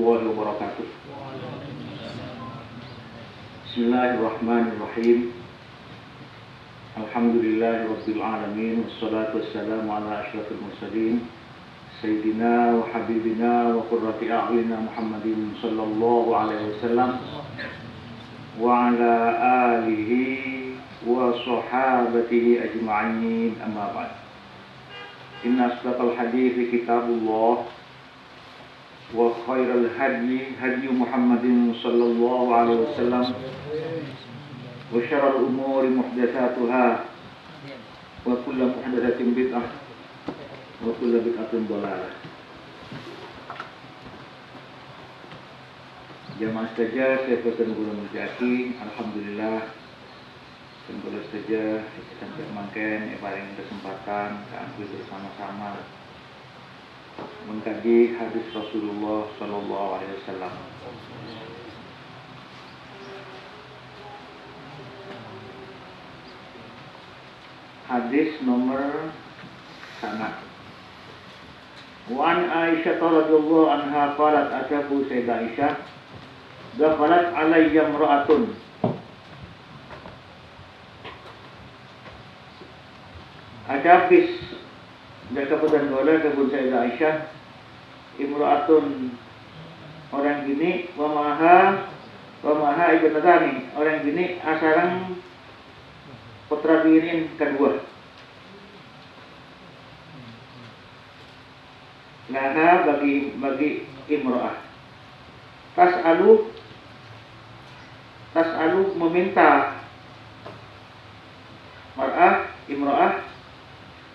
warahmatullahi wabarakatuh. Bismillahirrahmanirrahim. Alhamdulillahirabbil alamin wassalatu wassalamu ala asyrafil mursalin sayyidina wa habibina wa qurrati a'yunina Muhammadin sallallahu alaihi wasallam wa ala alihi wa sahabatihi ajma'in, amma ba'd. Inna asdaqal hadithi kitabullah wa khairal hadi hadi Muhammadin sallallahu alaihi wasallam wa syarrul umuri muhdatsatuha wa kullu muhdatsatin bid'ah wa kullu bid'atin dhalalah. Jamaah saja saya bertemu guna menjadi alhamdulillah tentu saja sampai makan paling kesempatan kami bersama-sama mengkaji hadis Rasulullah sallallahu alaihi wasallam. Hadis nomor sana. Wa an Aisyah radhiyallahu anha qalat atabu sayyidah Aisyah dakhalat alayya imra'atun. Ada habis dari keputusan bola kebun Sayyidah Aisyah imra'atun, orang gini wa maha ibn Tani, orang gini asarang putra binin kedua. Laha bagi imra'ah. Tas'alu meminta mar'ah imra'ah.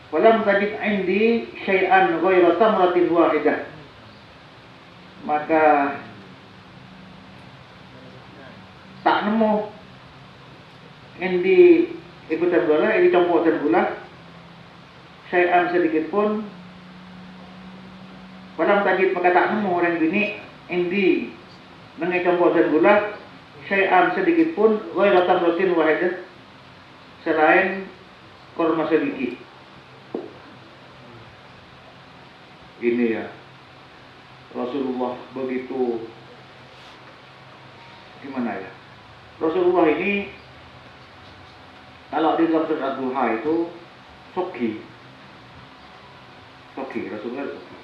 Walam tajid indi syai'an ghaira tamratin wahidah. Maka tak nemu indi ikutan gula, ini campuran gula syai'an sedikit pun. Walam tajid, maka tak nemu orang ini indi dengan campuran gula syai'an sedikit pun ghaira tamratin wahidah, selain kurma sedikit. Ini ya, Rasulullah begitu gimana ya? Rasulullah ini kalau di dalam surat Duha itu soki Rasulullah soki.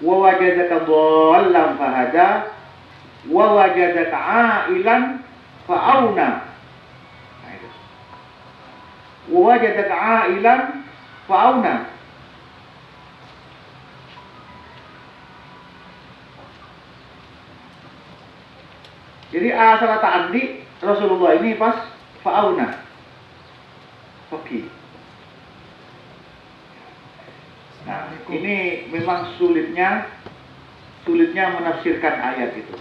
Wa wajadaka dhallan fahada wa wajadaka a'ilan fa'auna. Wajadaka a'ilan fa'auna. Jadi asal ta'addi Rasulullah ini pas fa'auna. Oke. Nah, ini memang sulitnya menafsirkan ayat itu.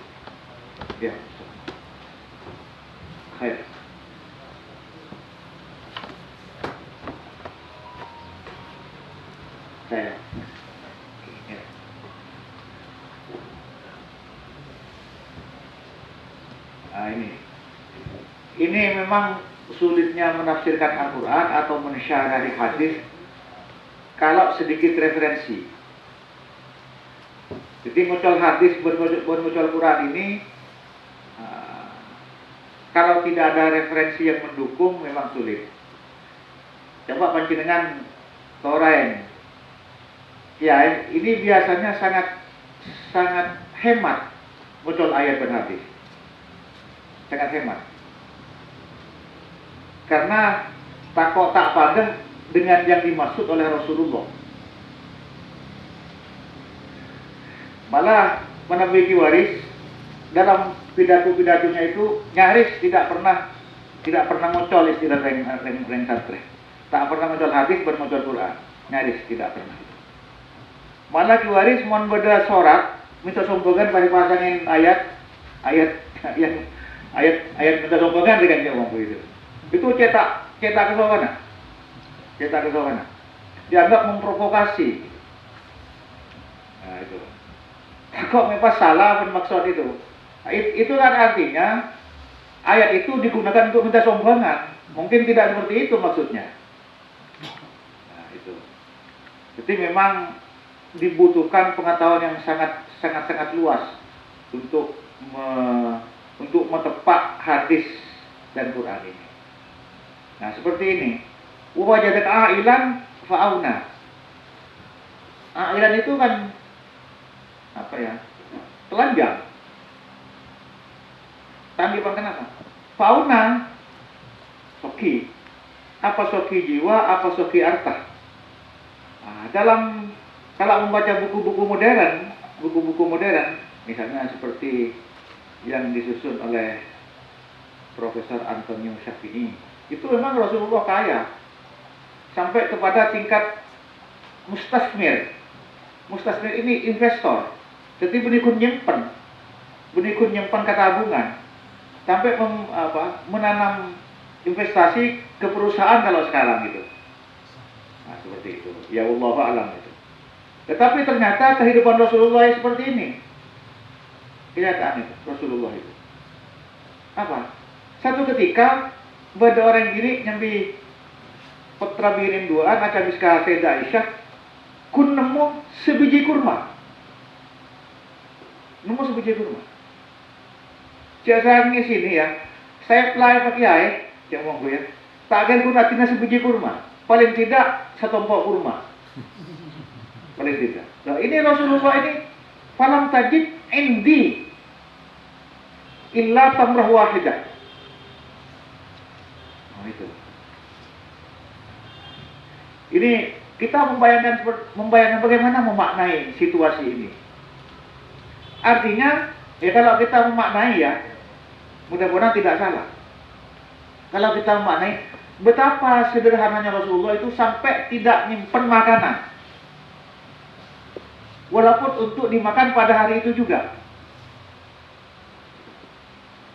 Ya. Khair. Saya. Nah, ini memang sulitnya menafsirkan Al-Quran atau mensyarah hadis kalau sedikit referensi. Jadi muncul hadis bermuncul Quran ini kalau tidak ada referensi yang mendukung memang sulit. Coba panjenengan torain. Ya, ini biasanya sangat hemat muncul ayat dan hadis. Sangat hemat. Karena tak padan dengan yang dimaksud oleh Rasulullah. Malah Nabi Waris dalam pidato-pidatonya itu nyaris tidak pernah muncul istilah reng satre. Tak pernah muncul hadis bermuncul Quran. Nyaris tidak pernah. Malah Ki Waris mohon beda sorak minta sombongan pada pasangin ayat minta sombongan dengan dia ngomong itu. Itu cetak kesopanan. Dianggap memprovokasi. Nah, itu. Kok memang salah maksud itu? Nah, itu kan artinya ayat itu digunakan untuk minta sombongan. Mungkin tidak seperti itu maksudnya. Nah, Itu. Jadi memang dibutuhkan pengetahuan yang sangat luas untuk untuk metepak hadis dan Quran ini. Nah, seperti ini. Wa wajadaka a'ilan fa'auna. A'ilan itu kan apa ya? Telanjang. Tadi kenapa? Fauna soki. Apa soki jiwa, apa soki harta. Nah, kalau membaca buku-buku modern, misalnya seperti yang disusun oleh Profesor Antonio Schaffini, itu memang Rasulullah kaya sampai kepada tingkat mustasmir. Mustasmir ini investor, jadi benikun nyimpen ke tabungan, sampai menanam investasi ke perusahaan kalau sekarang gitu. Nah, seperti itu. Ya Allah a'lam itu. Tetapi ternyata kehidupan Rasulullah seperti ini. Kenyataan itu Rasulullah itu. Apa? Satu ketika ada orang gini nyambi putra birin duaan akan biska Sayyidah Aisyah kun nemu sebiji kurma. Nemu sebiji kurma. Jangan sini ya. Saya pelai pakai air, jangan ngomong ya. Tak akan kun artinya sebiji kurma. Paling tidak setompok kurma. Paling tidak. Nah, ini Rasulullah ini falam tajid indi illa tamrah wahidah. Nah, itu. Ini kita membayangkan bagaimana memaknai situasi ini. Artinya, ya kalau kita memaknai ya, mudah-mudahan tidak salah. Kalau kita memaknai betapa sederhananya Rasulullah itu sampai tidak nyimpen makanan. Walaupun untuk dimakan pada hari itu juga.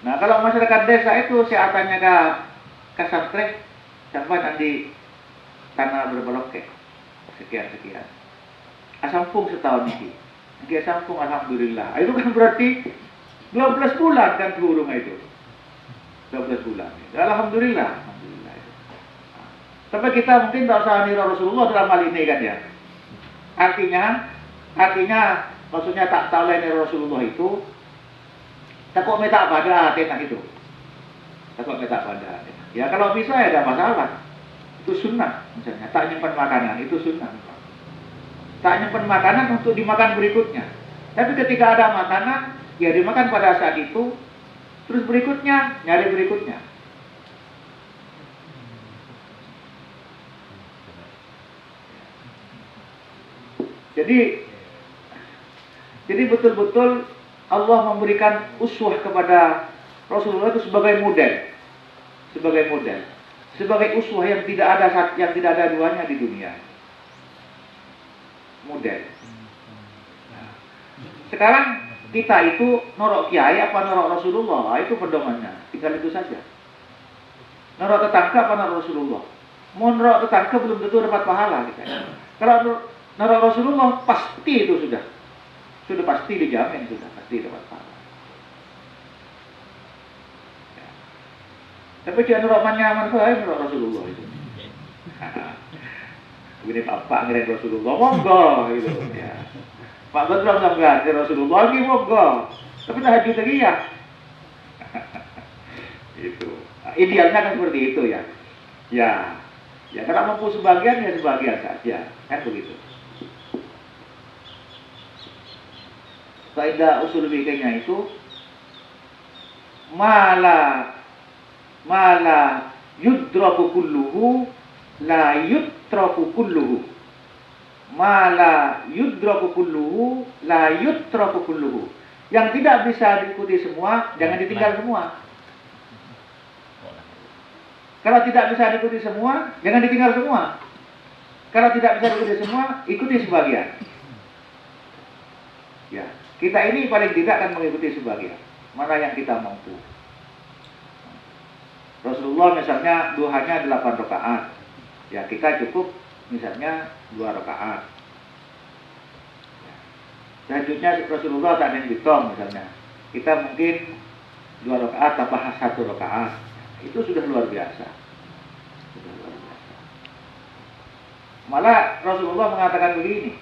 Nah, kalau masyarakat desa itu saya tanya ke santri, sampai nanti tanah berbaloke sekian. Asampung setahun ini. Dia sampung alhamdulillah. Itu kan berarti 12 bulan kan burung itu. 12 bulan. Alhamdulillah. Tapi kita mungkin tak usah niru Rasulullah dalam hal ini kan ya. Artinya maksudnya tak tahu niru Rasulullah itu takut minta pada tenak itu. Takut minta pada. Ya kalau bisa ya ada masalah. Itu sunnah misalnya. Tak nyimpan makanan itu sunnah. Tak nyimpan makanan untuk dimakan berikutnya. Tapi ketika ada makanan ya dimakan pada saat itu. Terus berikutnya nyari berikutnya. Jadi betul-betul Allah memberikan uswah kepada Rasulullah itu sebagai model, sebagai uswah yang tidak ada duanya di dunia. Model. Sekarang kita itu norok kiai apa norok Rasulullah, itu pedomannya. Tinggal itu saja. Norok tetangga apa norok Rasulullah. Mau norok tetangga belum tentu dapat pahala kita. Kalau norok Rasulullah pasti itu sudah pasti dijamin, sudah pasti dapat pahala. Ya. Tapi jangan norok nyaman saya norok Rasulullah itu. Begini Pak ngirim Rasulullah, monggo gitu ya. Pak Badrul sampean Rasulullah lagi monggo. Tapi tahajud lagi ya. Itu. Idealnya kan seperti itu ya. Ya kalau mampu sebagian ya sebagian saja, kan begitu. Kaidah usul fikihnya itu mala yudraku kulluhu la yutraku kulluhu. Mala yudraku kulluhu la yutraku kulluhu. Yang tidak bisa diikuti semua jangan ditinggal semua. Kalau tidak bisa diikuti semua jangan ditinggal semua. Kalau tidak bisa diikuti semua ikuti sebagian. Ya, kita ini paling tidak akan mengikuti sebagian. Mana yang kita mampu. Rasulullah misalnya duhanya 8 rakaat. Ya, kita cukup misalnya 2 rakaat. Selanjutnya Rasulullah tak ada yang hitung misalnya. Kita mungkin 2 rakaat tambah 1 rakaat. Itu sudah luar biasa. Malah Rasulullah mengatakan begini,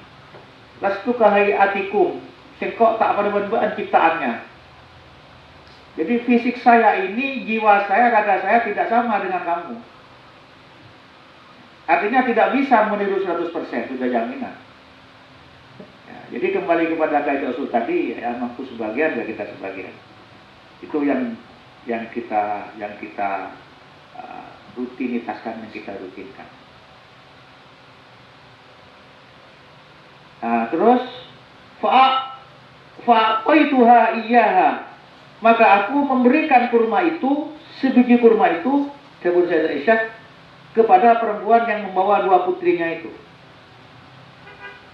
lastu kahayatikum, sengkok tak pada bentukan ciptaannya. Jadi fisik saya ini, jiwa saya, raga saya tidak sama dengan kamu. Artinya tidak bisa meniru 100%, sudah jaminan. Ya, jadi kembali kepada kaidah usul tadi, ya mampu sebagian, ya kita sebagian. Itu yang kita rutinitaskan, yang kita rutinkan. Nah, terus fa'aqaituha iyyaha, maka aku memberikan kurma itu, sebiji kurma itu, sebut Sayyidah Aisyah, kepada perempuan yang membawa dua putrinya itu.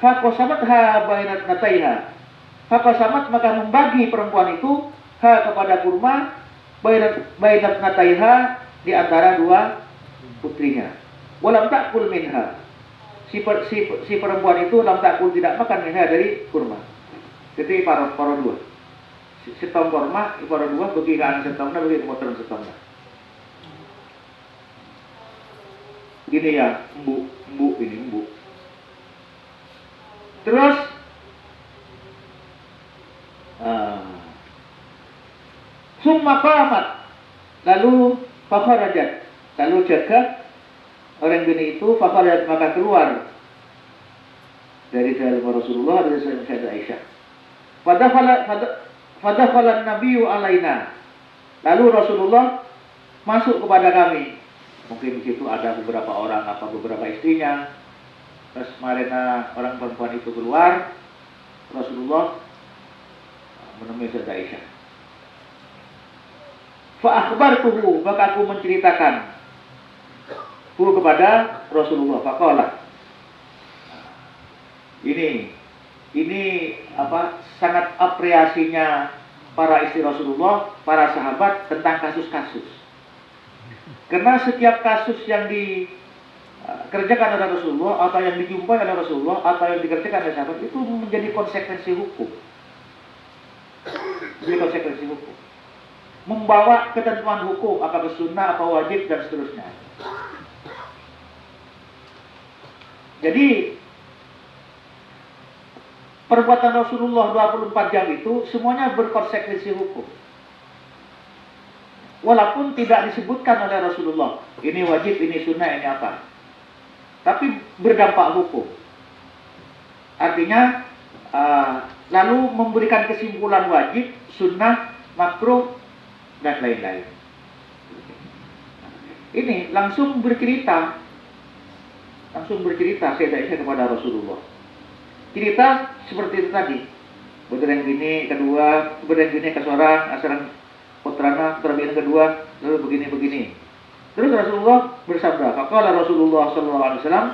Faqasamatha bainat nataiha, faqasamat, maka membagi perempuan itu ha kepada kurma bainat nataiha, di antara dua putrinya. Walam ta'kul minha, si perempuan itu lam takul, tidak makan minha, dari kurma. Jadi para dua setong kurma, para dua bagi ke anak setongnya, bagi ke motor setongnya. Gini ya, embu ini embu. Terus summa qamat, lalu fakharajat, lalu jaga orang bini itu, fakharajat, maka keluar dari dalam Rasulullah, dari Sayyidah Aisyah. Fadakhalan nabiyyu alaina, lalu Rasulullah masuk kepada kami. Mungkin di situ ada beberapa orang, beberapa istrinya. Terus marina orang perempuan itu keluar, Rasulullah menemui Sayyidah Aisyah. Fa akhbartuhu, maka aku menceritakan kepada Rasulullah. Faqala, ini sangat apresiasinya para istri Rasulullah, para sahabat tentang kasus-kasus. Karena setiap kasus yang dikerjakan oleh Rasulullah, atau yang dijumpai oleh Rasulullah, atau yang dikerjakan oleh sahabat, itu menjadi konsekuensi hukum. Menjadi konsekuensi hukum. Membawa ketentuan hukum, apakah sunnah, apa wajib, dan seterusnya. Jadi perbuatan Rasulullah 24 jam itu semuanya berkonsekuensi hukum. Walaupun tidak disebutkan oleh Rasulullah, ini wajib, ini sunnah, ini apa. Tapi berdampak hukum. Artinya, lalu memberikan kesimpulan wajib, sunnah, makruh, dan lain-lain. Ini langsung bercerita Sayyidah Aisyah kepada Rasulullah. Cerita seperti itu tadi. Berdereng bini kedua, berdereng bini ke seorang, asaran putrana, putra bini kedua, lalu begini. Terus Rasulullah bersabda, faqala Rasulullah sallallahu alaihi wasallam,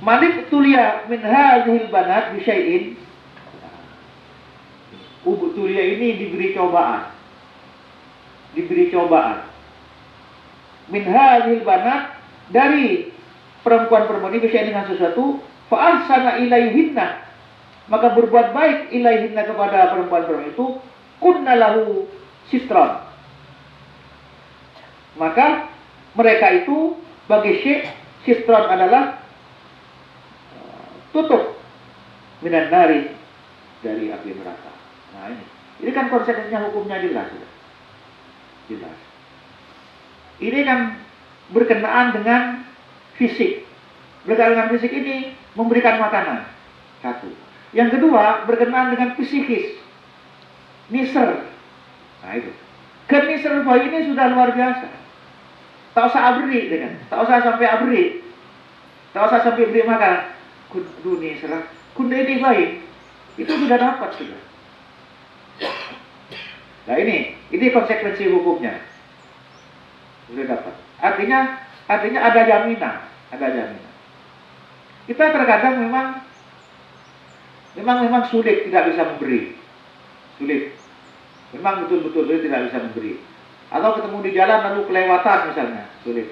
"Manik tulia min hadhil banat bi syai'in." Tulia ini diberi cobaan. Min hadhil banat, dari perempuan-perempuan ini, bisyai'in, dengan sesuatu, fa ahsana ilaihinna, maka berbuat baik ilaihinna, kepada perempuan-perempuan itu, kunna lahu sitran, maka mereka itu bagi syekh, sitran adalah tutup minan nari, dari api neraka. Nah, ini kan konsekuensinya, hukumnya jelas. Ini kan berkenaan dengan fisik. Berkenaan dengan fisik ini memberikan makanan. Satu. Yang kedua, berkenaan dengan psikis. Niser. Nah itu. Keniser bayi ini sudah luar biasa. Tak usah abri dengan. Tak usah sampai abri. Tak usah sampai beri makan. Kudu serah. Kudu ini bayi. Itu sudah dapat sudah. Nah ini konsekuensi hukumnya. Sudah dapat. Artinya ada jaminan. Kita terkadang memang sulit, tidak bisa memberi. Sulit. Memang betul-betul sulit, tidak bisa memberi. Atau ketemu di jalan lalu kelewatan misalnya, sulit.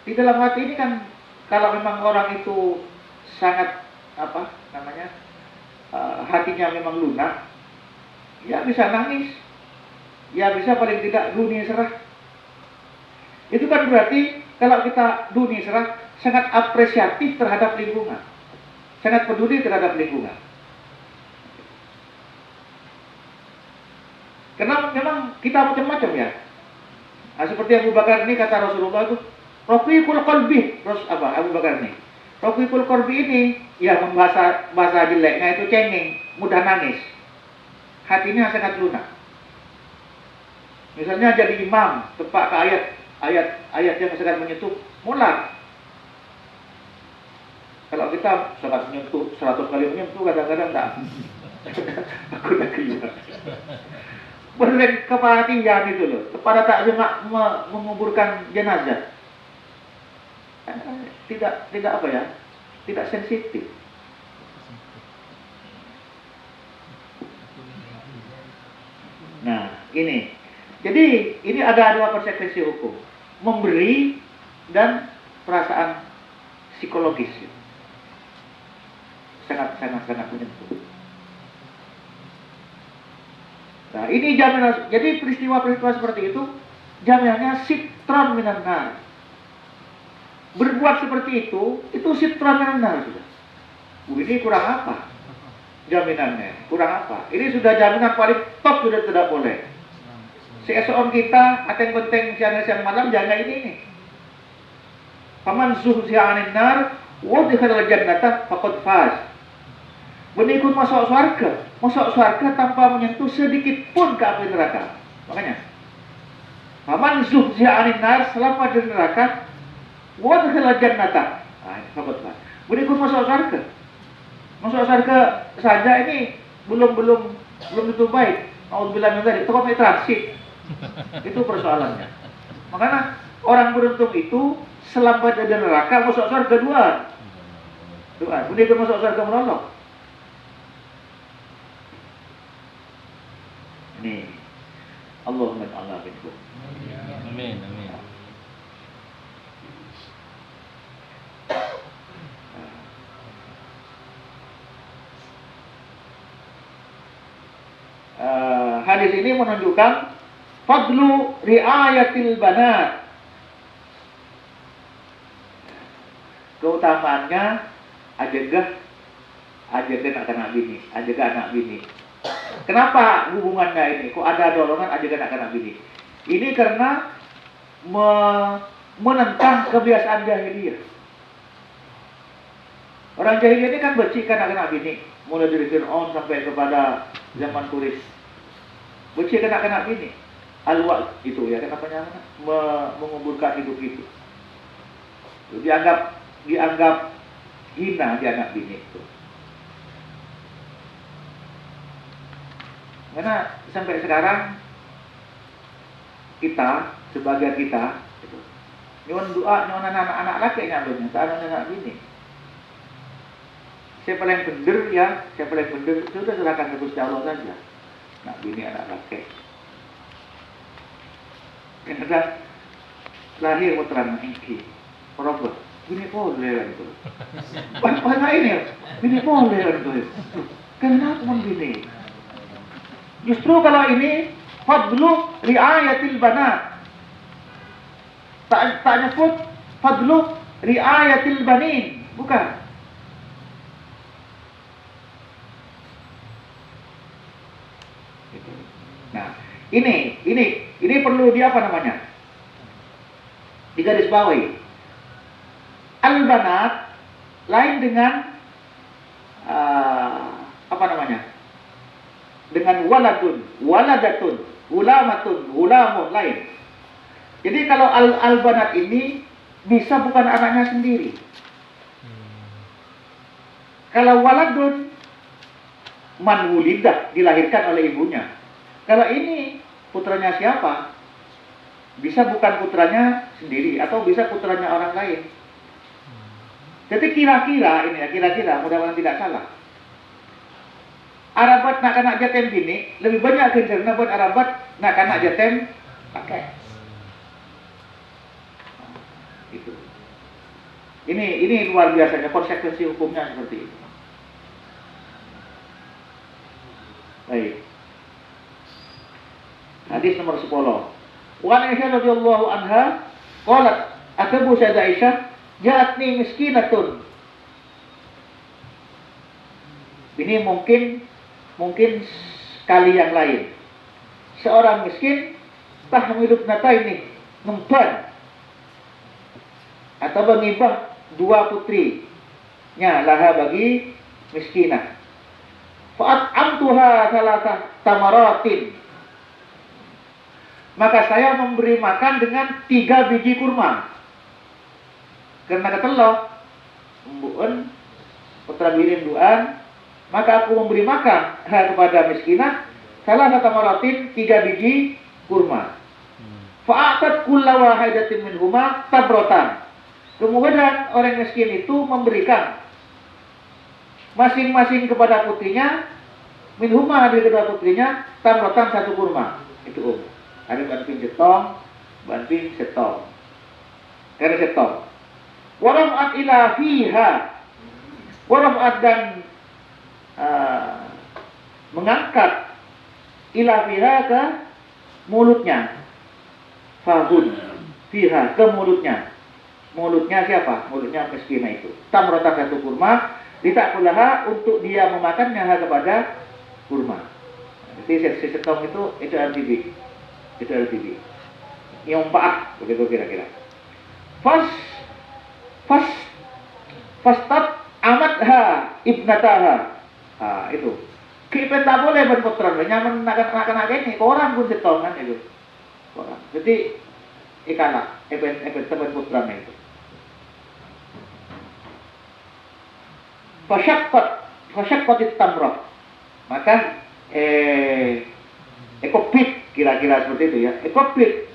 Di dalam hati ini kan, kalau memang orang itu sangat hatinya memang lunak, ya bisa nangis, ya bisa paling tidak dunia serah. Itu kan berarti Kalau kita dunia sangat apresiatif terhadap lingkungan, sangat peduli terhadap lingkungan. Karena memang kita macam-macam ya. Nah, seperti Abu Bakar ini kata Rasulullah itu, Rafiqul qalbi, Abu Bakar ini. Rafiqul qalbi ini, ya bahasa jeleknya itu cengeng, mudah nangis. Hatinya sangat lunak. Misalnya jadi imam, tepat ke ayat yang sangat menyentuh, mulai. Kalau kita sangat menyentuh, 100 kali menyentuh, kadang-kadang tak. Aku tak keluar. Berlek keperhatian itu loh, kepada tak cuma menguburkan jenazah. Tidak apa ya, tidak sensitif. Nah, ini. Jadi, ini ada dua konsekuensi hukum. Memberi dan perasaan psikologis. Sangat menyentuh. Nah, ini jaminan. Jadi peristiwa-peristiwa seperti itu jaminannya sitron minan nar. Berbuat seperti itu sitron minan nar sudah. Ini kurang apa? Jaminannya kurang apa? Ini sudah jaminan paling top, sudah tidak boleh. Seseorang kita ateng penting siang malam jaga ini. Faman zuhziha 'anil nar wa dakhala jannata faqad faz. Menikut masuk surga tanpa menyentuh sedikit pun ke api neraka. Makanya, faman zuhziha 'anil nar, selamat dari neraka, wa dakhala jannata. Faqad faz. Menikut masuk surga. Masuk surga saja ini belum tentu baik. Auzubillah min dzalik. Itu transit. Itu persoalannya. Makanya orang beruntung itu selamat dari neraka, masuk surga dua. Menikut masuk surga menolong. Ini Allahumma ta'ala binkum. Amin. Hadis ini menunjukkan fadlu riayatil banat, keutamaannya ajegah anak bini. Kenapa hubungannya ini? Kok ada dorongan ajegah anak bini? Ini karena menentang kebiasaan jahiliyah. Orang jahiliyah ini kan becikkan anak bini, mulai dari Fir'aun sampai kepada zaman Quraisy. Becikkan anak bini. Alwa itu ya, kenapa namanya? Menguburkan hidup itu. Dianggap hina di anak bini itu. Karena sampai sekarang sebagian kita itu, nyuwun doa nyuwun anak-anak laki nyambungnya, tak anak bini. Siapa yang benar, sudah serahkan ke Gusti Allah saja. Anak bini, anak laki. Karena lahir putranya ini, perobot. Bini boleh kan itu. Banyak ini, bini boleh kan itu. Kenapa bini? Justru kalau ini fadlu riayatil banat. Tak nyebut fadlu riayatil banin, bukan. Nah, ini perlu digarisbawahi. Al-banat lain dengan dengan waladatun, gulamun lain. Jadi kalau al-banat ini bisa bukan anaknya sendiri. Kalau waladun, man wulidah, dilahirkan oleh ibunya. Kalau ini putranya siapa? Bisa bukan putranya sendiri atau bisa putranya orang lain. Jadi kira-kira mudah-mudahan tidak salah. Arabat nak kanak jatem bini lebih banyak kerjanya buat Arabat nak kanak jatem pakai. Itu. Ini luar biasanya konsekuensi hukumnya seperti itu. Baik. Hadis nomor 10. Wa Aisyah radhiyallahu anha qalat Atau Bu Sayyidah Aisyah, ja'atni miskinatun. Ini mungkin kali yang lain. Seorang miskin tahmilut nataini, ngemban atau mengibah 2 putrinya laha bagi miskinah. Fa'at'amtuha salasah tamaratin. Maka saya memberi makan dengan 3 biji kurma. Karena ketelok, embuan, putra birin duan, maka aku memberi makan kepada miskinah salasah tamaratin, 3 biji kurma. Fa'atat kulla wahidatin minhuma tabrotan. Kemudian orang miskin itu memberikan masing-masing kepada putrinya, minhuma dari kedua putrinya, tamrotan 1 kurma. Itu ada banpin setong, banpin setong. Karena setong. Waraf'at ila fiha. Waraf'at dan mengangkat ila fiha ke mulutnya. Fahun fiha ke mulutnya. Mulutnya siapa? Mulutnya miskinah itu. Tamrotan 1 kurma. Ditakulaha untuk dia memakannya kepada kurma. Jadi si setong itu LTV. Itu LTV. Nyompah begitu kira-kira. Fastat amatha ibnataha. Itu. Kita tak boleh berputran. Nyaman akan ini. Orang pun setongan itu. Orang. Jadi ikalah. Teman putran itu. Fasyaqqat tamrah. Maka ekopit kira-kira seperti itu ya. Ekopit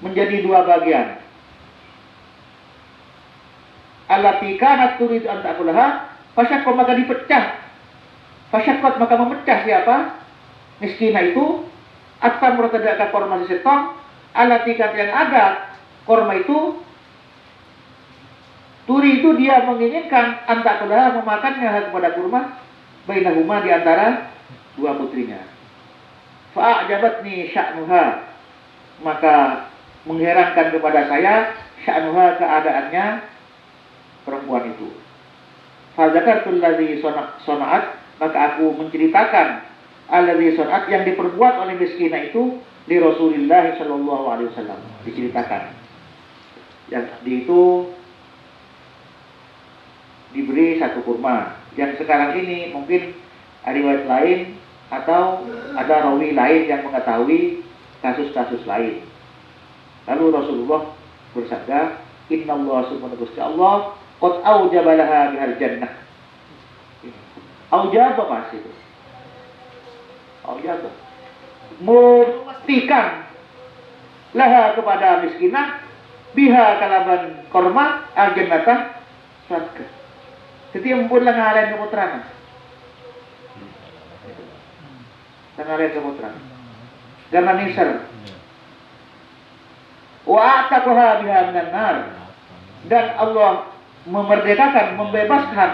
menjadi 2 bagian. Allati kanat turid an ta'kulaha, fasyaqqat maka dipecah. Fasyaqqat maka memecah siapa? Miskinah itu at-tamrah tadaka korma setong, allati kat yang ada korma itu turi itu dia menginginkan antakulah memakannya kepada kurma bainahuma di antara 2 putrinya. Fa'ajabatni sya'nuha, maka mengherankan kepada saya sya'nuha keadaannya perempuan itu. Fadzakartul ladzi sona'at, maka aku menceritakan alladzi sona'at yang diperbuat oleh miskinah itu di Rasulullah sallallahu alaihi wasallam, diceritakan. Yang itu diberi 1 kurma. Yang sekarang ini mungkin ada riwayat lain atau ada rawi lain yang mengetahui kasus-kasus lain. Lalu Rasulullah bersabda, Innallaha subhanahu wa ta'ala qad aujaba laha bihal jannah. Aujaba mas itu. Aujaba. Memastikan laha kepada miskinah biha kalaban korma al-jannata surga. Jadi empun lang ngalain keputranan. Ngalain keputranan. Karena nisar. Wa ataquha biha minan nar. Dan Allah memerdekakan, membebaskan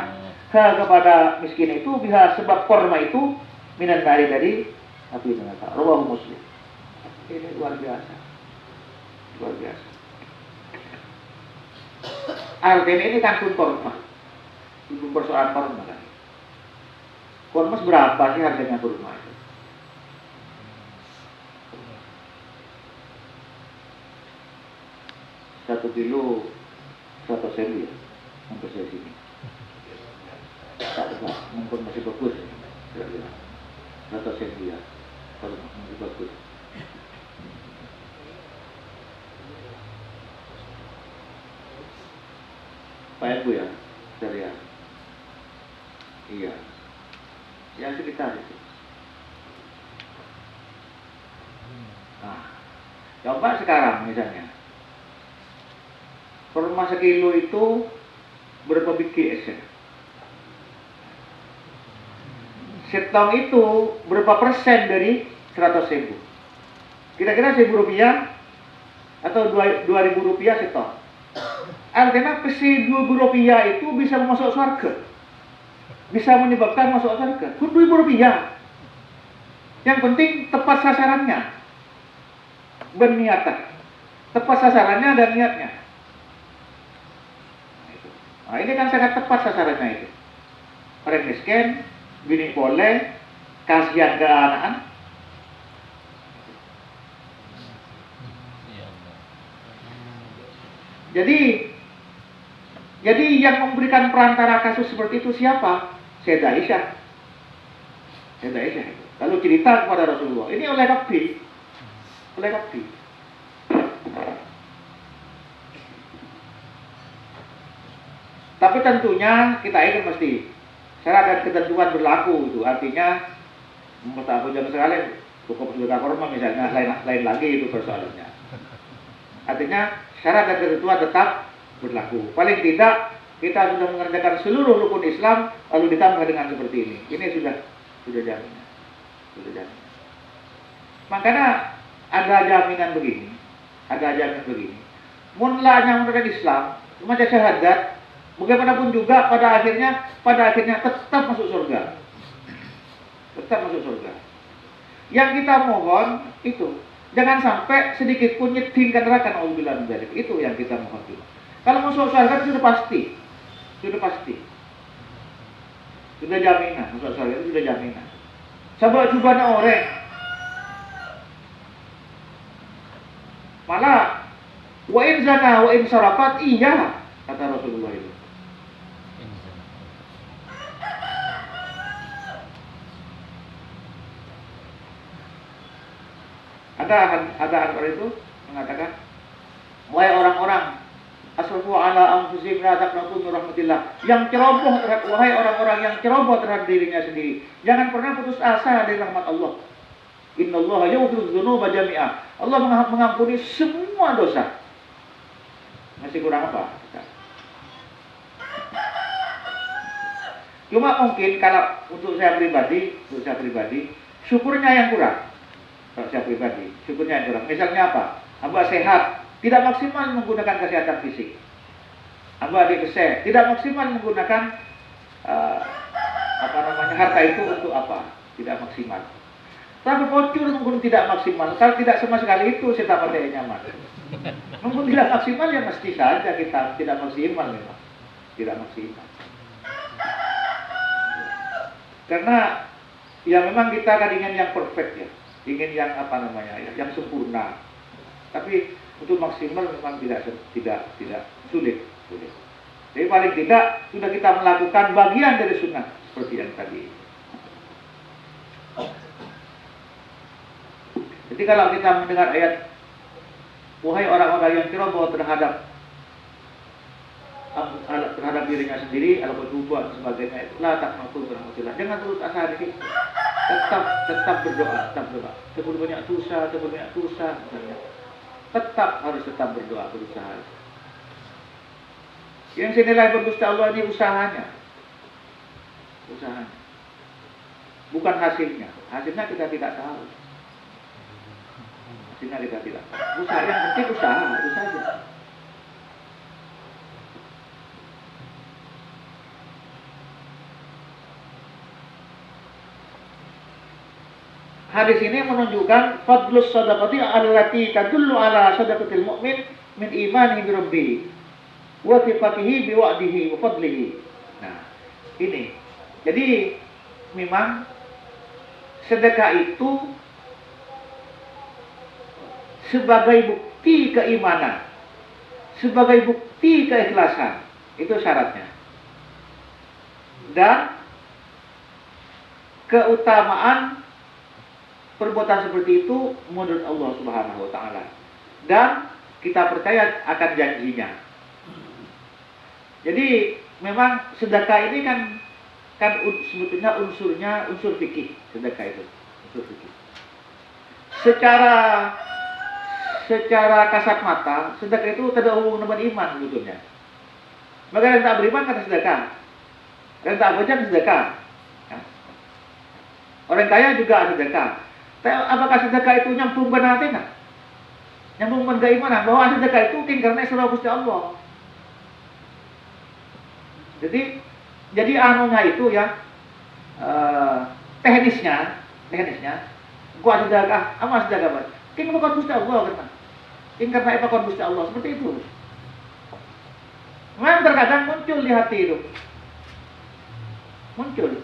kepada miskin itu biha sebab korma itu minan nari dari api neraka. Rawahu Muslim. Ini luar biasa. Luar biasa. Artinya ini kan pun korma. Itu persoalan korma kan. Korma berapa sih harganya korma itu? Satu kilo 100.000 ya, sampai saya sini. Tak apa, mungkin masih bagus. 100.000 ya, kalau masih bagus. Pak Bu ya, dari ya. Iya, ya sekitar itu. Nah, coba sekarang misalnya. Kurma sekilo itu berapa biji es? Setong itu berapa persen dari 100.000? Kira-kira 1.000 rupiah atau 2.000 rupiah setong. Artinya si 2.000 rupiah itu bisa masuk surga, bisa menyebabkan masuk surga. 2.000 rupiah. Yang penting tepat sasarannya, berniatan, tepat sasarannya dan niatnya. Nah, ini kan sangat tepat sasarannya itu. Orang miskin, bini boleh, kasihan ke anak-anak. Jadi yang memberikan perantara kasus seperti itu siapa? Sayyidah Aisyah. Sayyidah Aisyah. Lalu cerita kepada Rasulullah. Ini oleh Nabi. Oleh Nabi. Tapi tentunya kita ingin mesti syarat dan ketentuan berlaku itu. Artinya mustahil jam sekali cukup sedekah korma misalnya, lain lagi itu persoalannya. Artinya syarat dan ketentuan tetap berlaku. Paling tidak kita sudah mengerjakan seluruh rukun Islam lalu ditambah dengan seperti ini. Ini sudah jaminan. Sudah jaminan. Makanya ada jaminan begini. Ada jaminan begini. Mulanya menurut Islam, macam syahadat, bagaimanapun juga pada akhirnya tetap masuk surga. Tetap masuk surga. Yang kita mohon itu jangan sampai sedikit pun nyetingkan neraka, naudzubillah min dzalik. Itu yang kita mohon juga. Kalau masuk surga itu sudah pasti. Sudah pasti. Sudah jaminan, masuk surga itu sudah jaminan. Coba orang malah wa in zana wa in sarafat, iya kata Rasulullah itu. Ada akar itu mengatakan, wahai orang-orang asrafu ala anfusihim la taqnatu min rahmatillah, yang ceroboh terhadap, wahai orang-orang yang ceroboh terhadap dirinya sendiri, jangan pernah putus asa dari rahmat Allah. Innallaha yaghfiru dzunuba jami'ah. Allah mengampuni semua dosa. Masih kurang apa? Cuma mungkin kalau untuk saya pribadi, syukurnya yang kurang. Kalau saya pribadi, syukurnya yang kurang. Misalnya apa? Hamba sehat, tidak maksimal menggunakan kesehatan fisik. Hamba dikeseh, tidak maksimal menggunakan harta itu untuk apa? Tidak maksimal. Tapi bocor mungkin tidak maksimal. Kalau tidak sama sekali itu saya tak pakai nyaman. Mungkin tidak maksimal ya mesti saja kita tidak maksimal memang. Tidak maksimal. Karena ya memang kita kan ingin yang perfect ya. Ingin yang yang sempurna. Tapi untuk maksimal memang tidak sulit. Jadi paling tidak sudah kita melakukan bagian dari sunnah seperti yang tadi. Jadi kalau kita mendengar ayat, wahai orang-orang yang ceroboh terhadap dirinya sendiri, kalau berbuat sebagainya, itulah tak mampu berhasil. Jangan terus asa di situ. Tetap berdoa. Sebelum banyak dosa, misalnya. Harus tetap berdoa, berusaha. Yang senilai berdusta Allah ini usahanya. Bukan hasilnya. Hasilnya kita tidak tahu. Usaha yang penting usaha, itu saja. Hadis ini menunjukkan fadlus shadaqati allati tadullu ala shadaqatil mu'min min imanihi bi rabbih wa thiqatihi bi wa'dihi wa fadlihi. Nah, ini. Jadi memang sedekah itu sebagai bukti keimanan, sebagai bukti keikhlasan, itu syaratnya. Dan keutamaan perbuatan seperti itu menurut Allah Subhanahu wa taala. Dan kita percaya akan janjinya. Jadi memang sedekah ini kan sebetulnya unsur fikih, sedekah itu unsur fikih. Secara kasat mata, sedekah itu tidak hubungan dengan iman sebetulnya. Maka yang tak beriman kata sedekah, yang tak beriman sedekah. Orang kaya juga sedekah. Tapi apakah sedekah itu nyambung benar tidak? Nyambung dengan keimanan bahwa sedekah itu karena surah Gusti Allah. Jadi anunya itu ya teknisnya gua sedekah, apa sedekah? Bukan Gusti Allah kan. Karena apa Gusti Allah seperti itu. Memang terkadang muncul di hati itu. Muncul.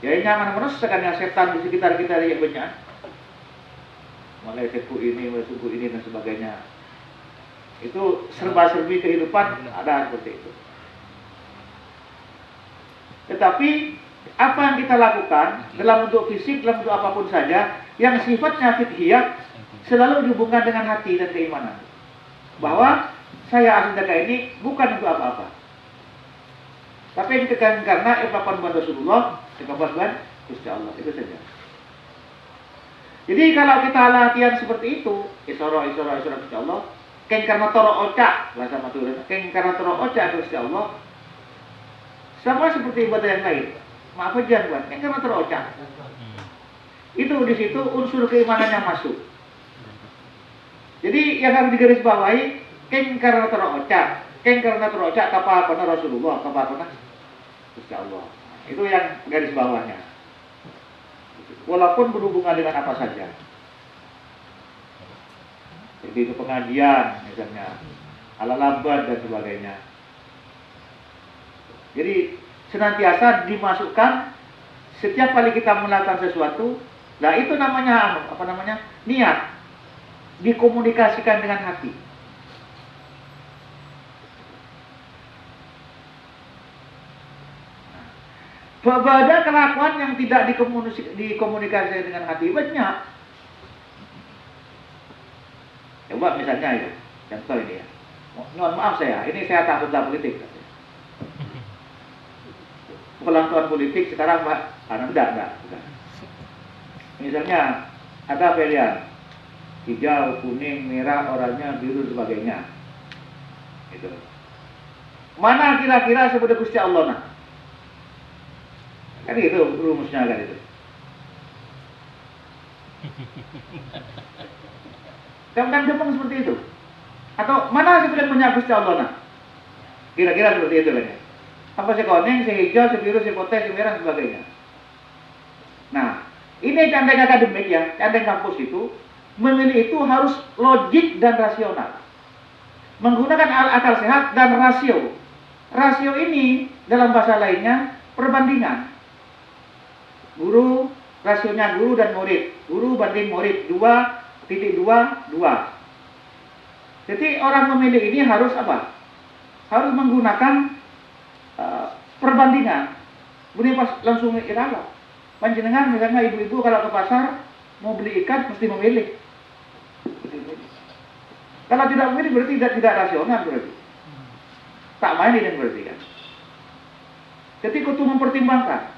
Ya nyaman meresahkan setan di sekitar kita yang banyak. Mulai suku ini dan sebagainya. Itu serba-serbi kehidupan ada seperti itu. Tetapi apa yang kita lakukan dalam bentuk fisik, dalam bentuk apapun saja, yang sifatnya fiqhiyah selalu dihubungkan dengan hati dan keimanan. Bahwa saya asli jaga ini bukan untuk apa-apa. Tapi ditekan karena ibadah buat Rasulullah, ibadah buat Gusti Allah, itu saja. Jadi kalau kita latihan seperti itu, isara Gusti Allah, keng karena toro oca, bahasa Madura, keng karena toro oca Gusti Allah, sama seperti ibadah yang lain. Maaf aja buat, keng karena toro oca. Itu di situ unsur keimanannya masuk. Jadi yang harus digarisbawahi, keng karena toro oca, keng karena toro oca, kapa kena Rasulullah, kapa kena Gusti Allah. Itu yang garis bawahnya. Walaupun berhubungan dengan apa saja. Jadi itu pengajian misalnya, ala lambat dan sebagainya. Jadi senantiasa dimasukkan setiap kali kita melakukan sesuatu, nah itu namanya niat. Dikomunikasikan dengan hati. Ada kelakuan yang tidak dikomunikasikan dengan hati banyak. Coba misalnya ya, contoh ini ya. Mohon maaf ini saya takut politik. Pelantuan politik sekarang Pak, enggak. Misalnya ada pilihan hijau, kuning, merah, oranye, biru sebagainya. Itu. Mana kira-kira sebagai Gusti Allah nah? Kan itu rumusnya kan itu. Kan gampang seperti itu. Atau mana sebenarnya punya Gusti Allah nah? Kira-kira seperti itu kan ya. Apa si kuning, si hijau, si biru, si putih, si merah sebagainya. Nah, ini candeng akademik ya, candeng kampus itu memilih itu harus logik dan rasional. Menggunakan akal sehat dan rasio. Rasio ini dalam bahasa lainnya perbandingan. Guru, rasionya guru dan murid. Guru banding murid 2.2, 2. Jadi orang memilih ini harus apa? Harus menggunakan perbandingan. Kemudian pas langsung irama. Panjenengan misalnya ibu-ibu kalau ke pasar mau beli ikan mesti memilih. Kalau tidak memilih berarti tidak rasional berarti. Tak main ini berarti kan. Jadi kudu mempertimbangkan.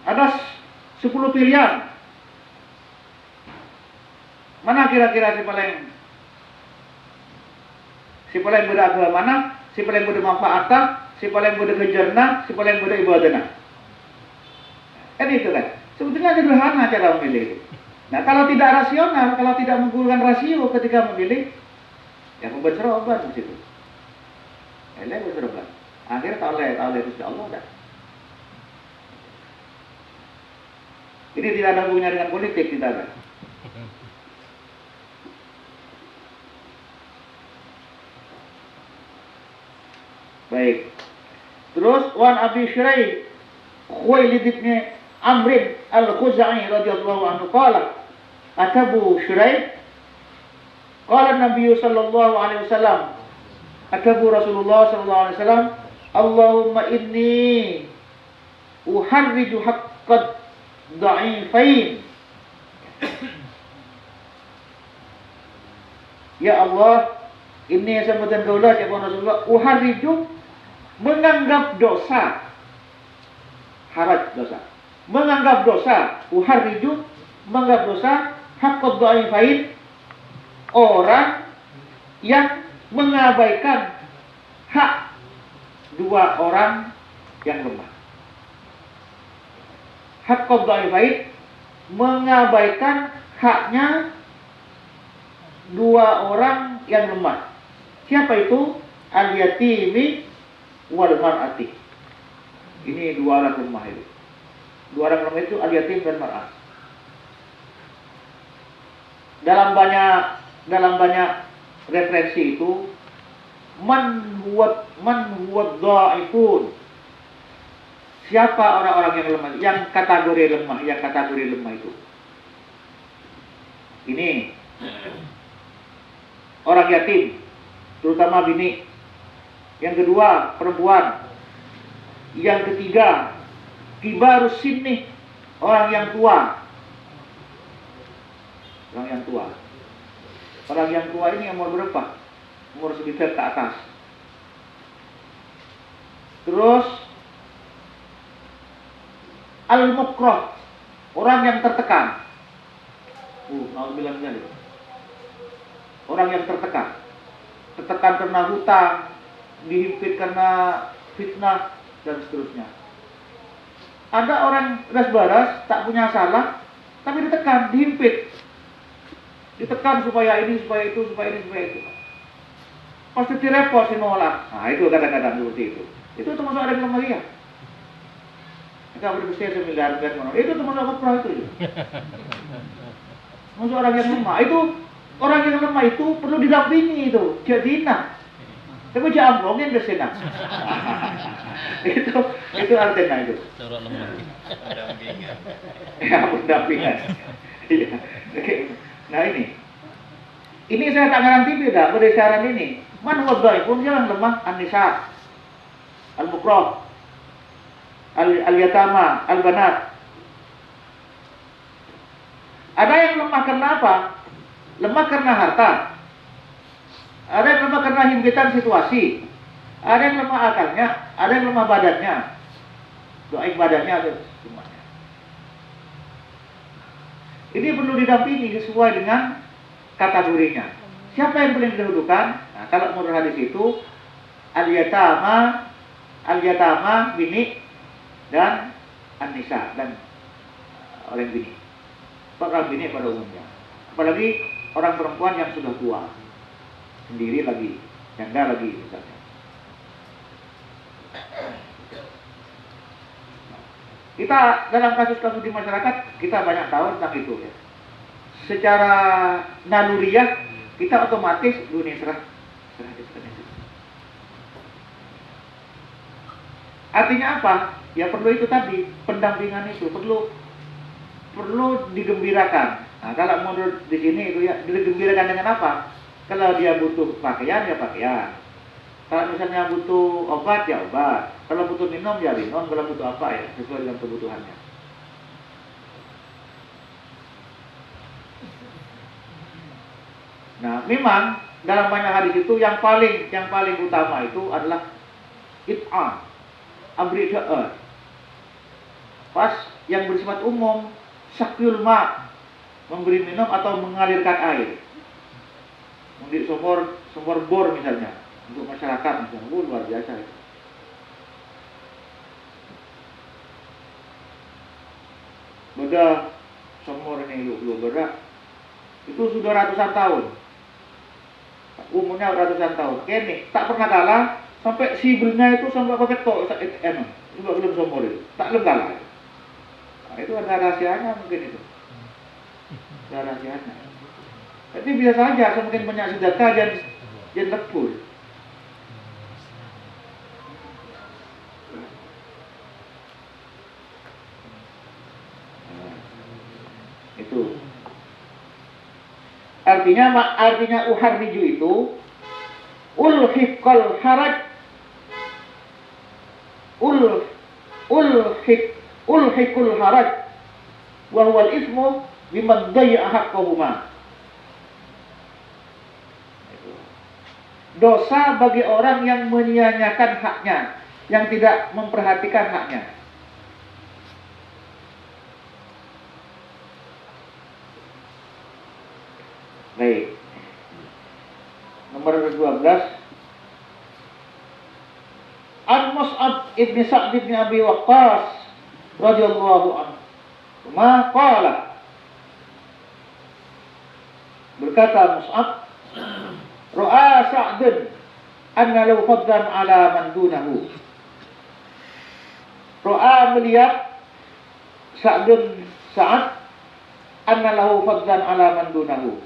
Ada 10 pilihan. Mana kira-kira si paling beragama mana? Si paling bermanfaat, si paling berkejarna, si paling beribadahna. Kan itu kan. Sebetulnya sederhana cara memilih itu. Nah kalau tidak rasional, kalau tidak menggunakan rasio ketika memilih, ya membenceroban di situ. Benceroban. Akhirnya tak oleh Gusti Allah dah. Ini tidak ada hubungannya dengan politik, tidak ada. Baik. Terus wan Abi Syuraih Khuwailid bin Amr al-Khuzai radhiyallahu anhu qala atabu Syuraih qala Nabi sallallahu alaihi wasallam atabu Rasulullah sallallahu alaihi wasallam Allahumma inni uharriju haqqad dha'ifain. Ya Allah, ini sambutan kaulah ya Rasulullah, uharriju menganggap dosa, haraj dosa, menganggap dosa, uharriju menganggap dosa, haqqad dha'ifain, orang yang mengabaikan hak dua orang yang lemah. Haqqad dha'ifain mengabaikan haknya dua orang yang lemah. Siapa itu? Al-yatimi wal mar'ati. Ini dua orang lemah itu. Dua orang lemah itu al-yatim dan mar'ah. Dalam banyak referensi itu man huwa dhaifun. Siapa orang-orang yang lemah, yang kategori lemah itu? Ini orang yatim, terutama bini. Yang kedua, perempuan. Yang ketiga, kibarus sinni, orang yang tua. Orang yang tua. Orang yang tua ini umur berapa? Umur sekitar ke atas. Terus al-mukrah, orang yang tertekan. Nauzubillah. Orang yang tertekan. Tertekan karena hutang, dihimpit karena fitnah, dan seterusnya. Ada orang beras-baras, tak punya salah, tapi ditekan, dihimpit. Ditekan supaya ini, supaya itu, supaya ini, supaya itu. Pasti direpot, nolak. Nah, itu kadang-kadang seperti itu. Itu termasuk ada yang lemah dia. Enggak berbesar 9 mana. Itu termasuk mukrah itu. Termasuk orang yang lemah. Itu orang yang lemah itu perlu didampingi itu. Jadina. Tapi jangan amplongin ke sana. itu artinya itu. Cara lemah. Pendampingan. Ya, pendampingan. Iya. Oke. Nah ini saya tak garanti beda berdasarkan ini. Man huwa pun jangan lemah an-nisa, al-mukrah, al-yatama, al-banat. Ada yang lemah karena apa? Lemah karena harta. Ada yang lemah karena himpitan situasi. Ada yang lemah akalnya, ada yang lemah badannya. Doa badannya ada semuanya. Ini perlu didampingi sesuai dengan kategorinya. Siapa yang paling didahulukan? Nah, kalau menurut hadis itu al-yatama, bini, dan an-nisa, dan orang bini. Orang bini pada umumnya. Apalagi orang perempuan yang sudah tua, sendiri lagi, janda lagi misalnya. Kita dalam kasus-kasus di masyarakat kita banyak tahu tentang itu ya. Secara naluriah kita otomatis dunia serah. Artinya apa? Ya perlu itu tadi, pendampingan itu perlu digembirakan. Nah, kalau menurut di sini itu ya digembirakan dengan apa? Kalau dia butuh pakaian ya pakaian. Kalau misalnya butuh obat ya obat. Kalau butuh minum ya minum. Kalau butuh apa ya sesuai dengan kebutuhannya. Nah, memang dalam banyak hadis itu yang paling utama itu adalah it'am, amri da'at. Pas yang bersifat umum, sakyul ma, memberi minum atau mengalirkan air. Mungkin sumur bor misalnya untuk masyarakat misalnya, luar biasa itu. Beda sumur ini lu berat itu sudah ratusan tahun. Umurnya ratusan tahun. Ini tak pernah kalah sampai sibelnya itu sampai pakai tok juga belum sumur itu. Tak belum kalah. Nah, itu ada rahasianya mungkin itu. Ada rahasianya. Tapi biasa aja semakin banyak sedekah jangan lekul. Itu artinya uharriju itu ulhiqal haraj ulhiqul haraj wa huwa al-ismu biman dayya haqqahuma. Dosa bagi orang yang menyia-nyiakan haknya, yang tidak memperhatikan haknya. Baik. Nomor 12. An Mus'ab ibn Sa'd ibn Abi Waqqas radhiyallahu anhu. Ma qala. Berkata Mus'ab, Ra'a Sa'dun anna law fadlan ala man dunahu. Ra'a melihat Sa'ad anna lahu fadlan ala man dunahu.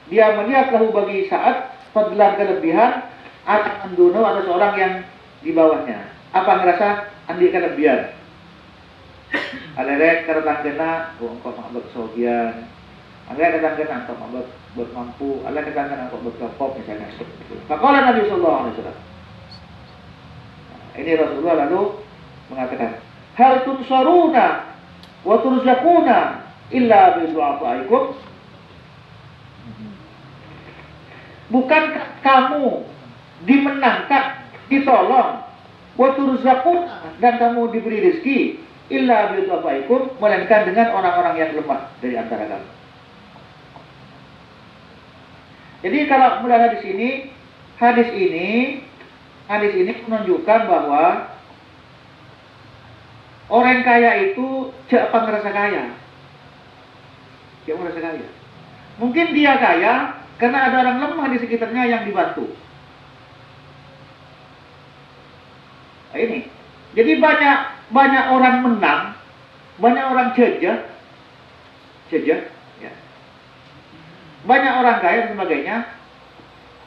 Dia melihat lahu bagi Sa'ad fadlan kelebihan Ada menduno, ada seorang yang di bawahnya. Apa ngerasa andi kelebihan? Alerek keretang kena, engkau mabek sogian. Alerek keretang kena, engkau mabek buat mampu. Alerek keretang kena, engkau buat kapok misalnya. Faqala Nabi sallallahu alaihi wasallam. Ini Rasulullah lalu mengatakan, hal tunsaruna wa turzaquna illa bi du'afaikum. Bukankah kamu dimenangkan, ditolong, wa turzaquna, dan kamu diberi rezeki, illa bi du'afaikum, melainkan dengan orang-orang yang lemah dari antara kamu. Jadi kalau melihat hadis ini menunjukkan bahwa orang kaya itu apa ngerasa kaya. Dia merasa kaya. Mungkin dia kaya karena ada orang lemah di sekitarnya yang dibantu. Nah, ini. Jadi banyak orang menang, banyak orang jejak, ya. Banyak orang kaya dan sebagainya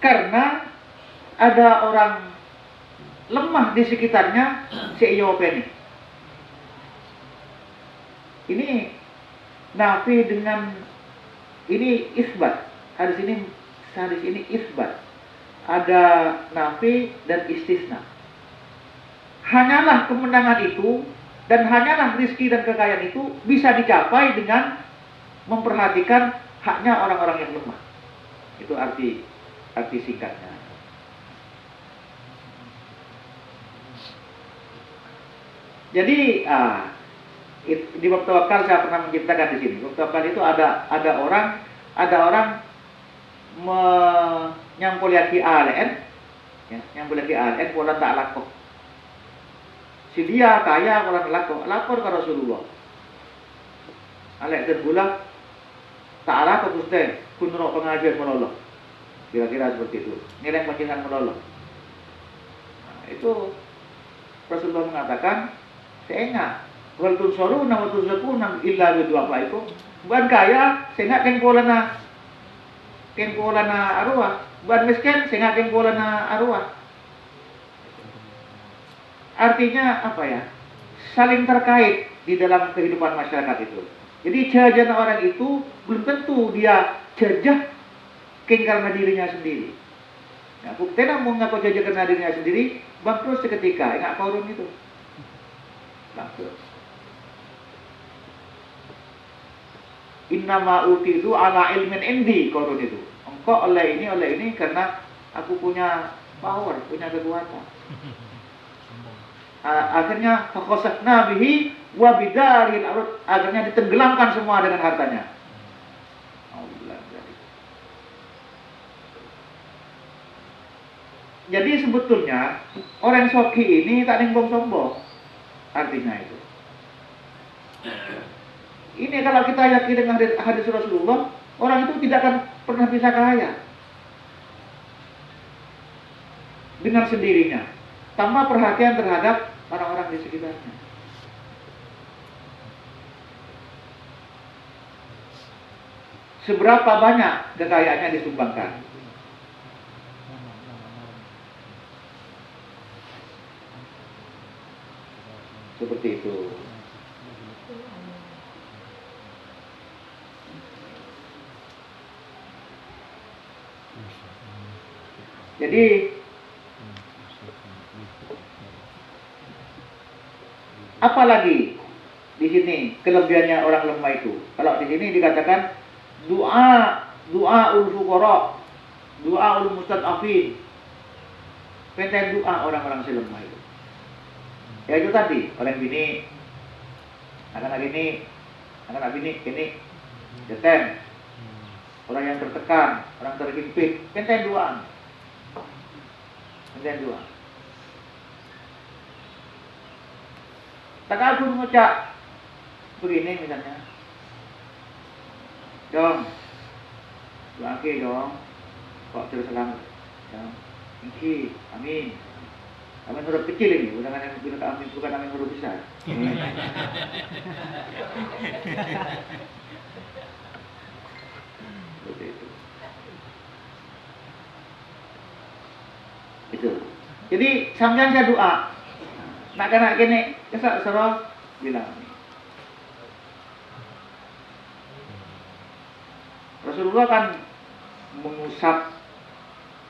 karena ada orang lemah di sekitarnya seiyopeni. Ini nafi dengan ini isbat. Hadis ini isbat. Ada nafi dan istisna. Hanyalah kemenangan itu dan hanyalah rizki dan kekayaan itu bisa dicapai dengan memperhatikan haknya orang-orang yang lemah. Itu arti singkatnya. Jadi di bab tawakal saya pernah menciptakan di sini. Bab tawakal itu ada orang menyampulaki ALN, ya, nyampulaki ALN pola tak laku. Si dia kaya pola laku, lapor ke Rasulullah. Alek terbulan tak laku Gusti, kunro pengajian menolong. Kira-kira seperti itu. Nilai panjenengan menolong. Nah, itu Rasulullah mengatakan, saya ingat, wal tunsaruna wa turzaquna illa bi du'afaikum. Bukan kaya, saya ingat kengkolana arwah. Bukan miskin, saya ingat kengkolana arwah. Artinya apa ya? Saling terkait di dalam kehidupan masyarakat itu. Jadi jajan orang itu belum tentu dia jajah karena dirinya sendiri. Nah, buktinya mau ngaku jajah karena dirinya sendiri, bangkrut seketika. Ingat Qarun itu. Bangkrut. Innama utitu ala ilmin indi, Qarun itu. Engkau oleh ini karena aku punya power, punya kekuatan. Akhirnya fakhasafna bihi wa bidaril arud, akhirnya ditenggelamkan semua dengan hartanya. Jadi sebetulnya orang soki ini tak sombong, artinya itu. Ini kalau kita yakin dengan hadis Rasulullah, orang itu tidak akan pernah bisa kaya dengan sendirinya, tanpa perhatian terhadap orang-orang di sekitarnya. Seberapa banyak kekayaannya disumbangkan? Seperti itu. Jadi apalagi di sini kelebihannya orang lemah itu. Kalau di sini dikatakan doa ul fuqara, doa ul mustad'afin. Penten doa orang-orang lemah itu. Ya itu tadi, orang bini, anak-anak bini, jeten, orang yang tertekan, orang terhimpit, penten doa. Tak aku mengucap begini misalnya, dong, doakan dong, kok terus selamat, dong, iki, amin. Amin huruf kecil ini, bukan amin huruf besar. Seperti itu. Jadi sampean saya doa. Nak kena kene kesak sero bilang. Rasulullah kan mengusap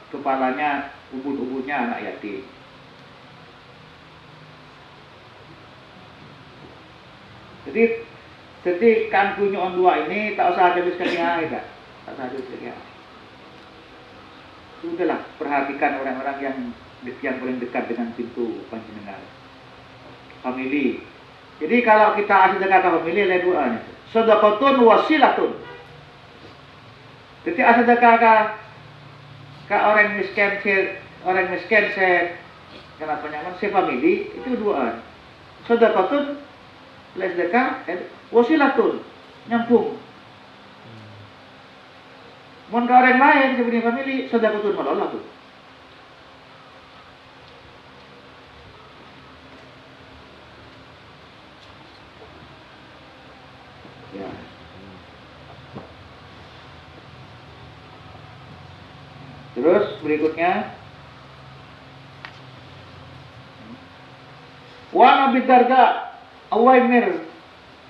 kepalanya, ubun-ubunnya anak yatim. Jadi kan punya on dua ini tak usah ada misalnya ada, tak usah ada misalnya. Sudahlah, perhatikan orang-orang yang paling dekat dengan pintu panjenengan. Family. Jadi kalau kita asal dekat ke family ada dua nih. Sedekatun wasilatun. Jadi asal dekat ke orang miskin se kenapa nyaman se family itu dua. Sedekatun les dekat wasilatun nyambung. Mun ke orang lain seperti family sedekatun malah tuh. Ya. Terus berikutnya wa Abi Darda Awaimir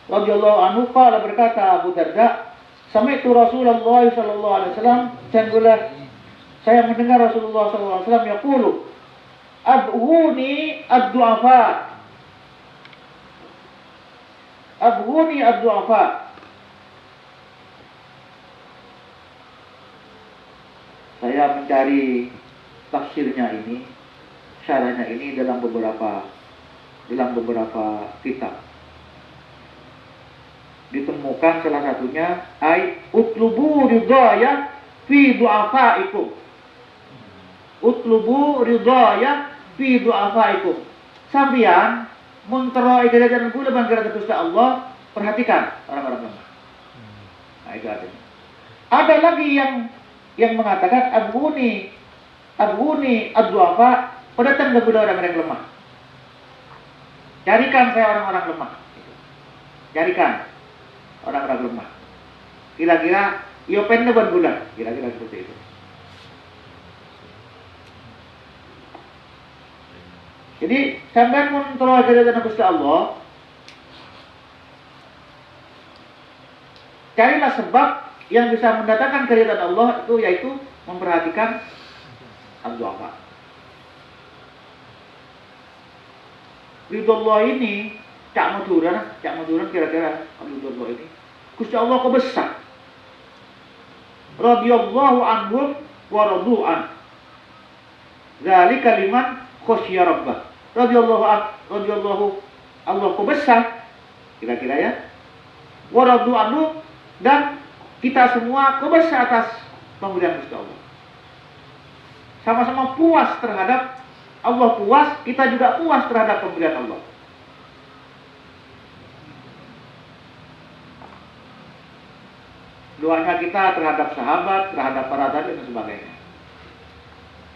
radhiyallahu anhu qala berkata Abu Darda sami'tu Rasulullah sallallahu alaihi wasallam saya mendengar Rasulullah sallallahu alaihi wasallam yaqulu abghuni ad-du'afa saya mencari tafsirnya ini, syarahnya ini dalam beberapa kitab. Ditemukan salah satunya utlubu ridaya fi du'afaikum. Utlubu ridaya fi du'afaikum. Sampeyan mun tero ibadah kula bangkira Gusti Allah, perhatikan orang-orang lemah. Nah, itu artinya. Ada lagi yang mengatakan abuni ad-du'afa, datang kepada orang-orang lemah. Carikan saya orang-orang lemah. Carikan orang-orang lemah. Kira-kira yo penne ban bulan, kira-kira seperti itu. Jadi sampean mun tero keridhaan Gusti Allah, carilah sebab yang bisa mendatangkan keridhaan Allah itu yaitu memperhatikan al-du'a. Ridullah ini cak maduran kira-kira ridullah ini Gusti Allah kok besar. Radhiyallahu anhum wa radu'an. Zalika liman khasyiya rabbah. Radhiyallahu Allah kok besar. Kira-kira ya. Wa radu'an dan kita semua kok besar atas pemberian Gusti Allah. Sama-sama puas terhadap Allah puas, kita juga puas terhadap pemberian Allah. Doanya kita terhadap sahabat, terhadap para tabi'in dan sebagainya.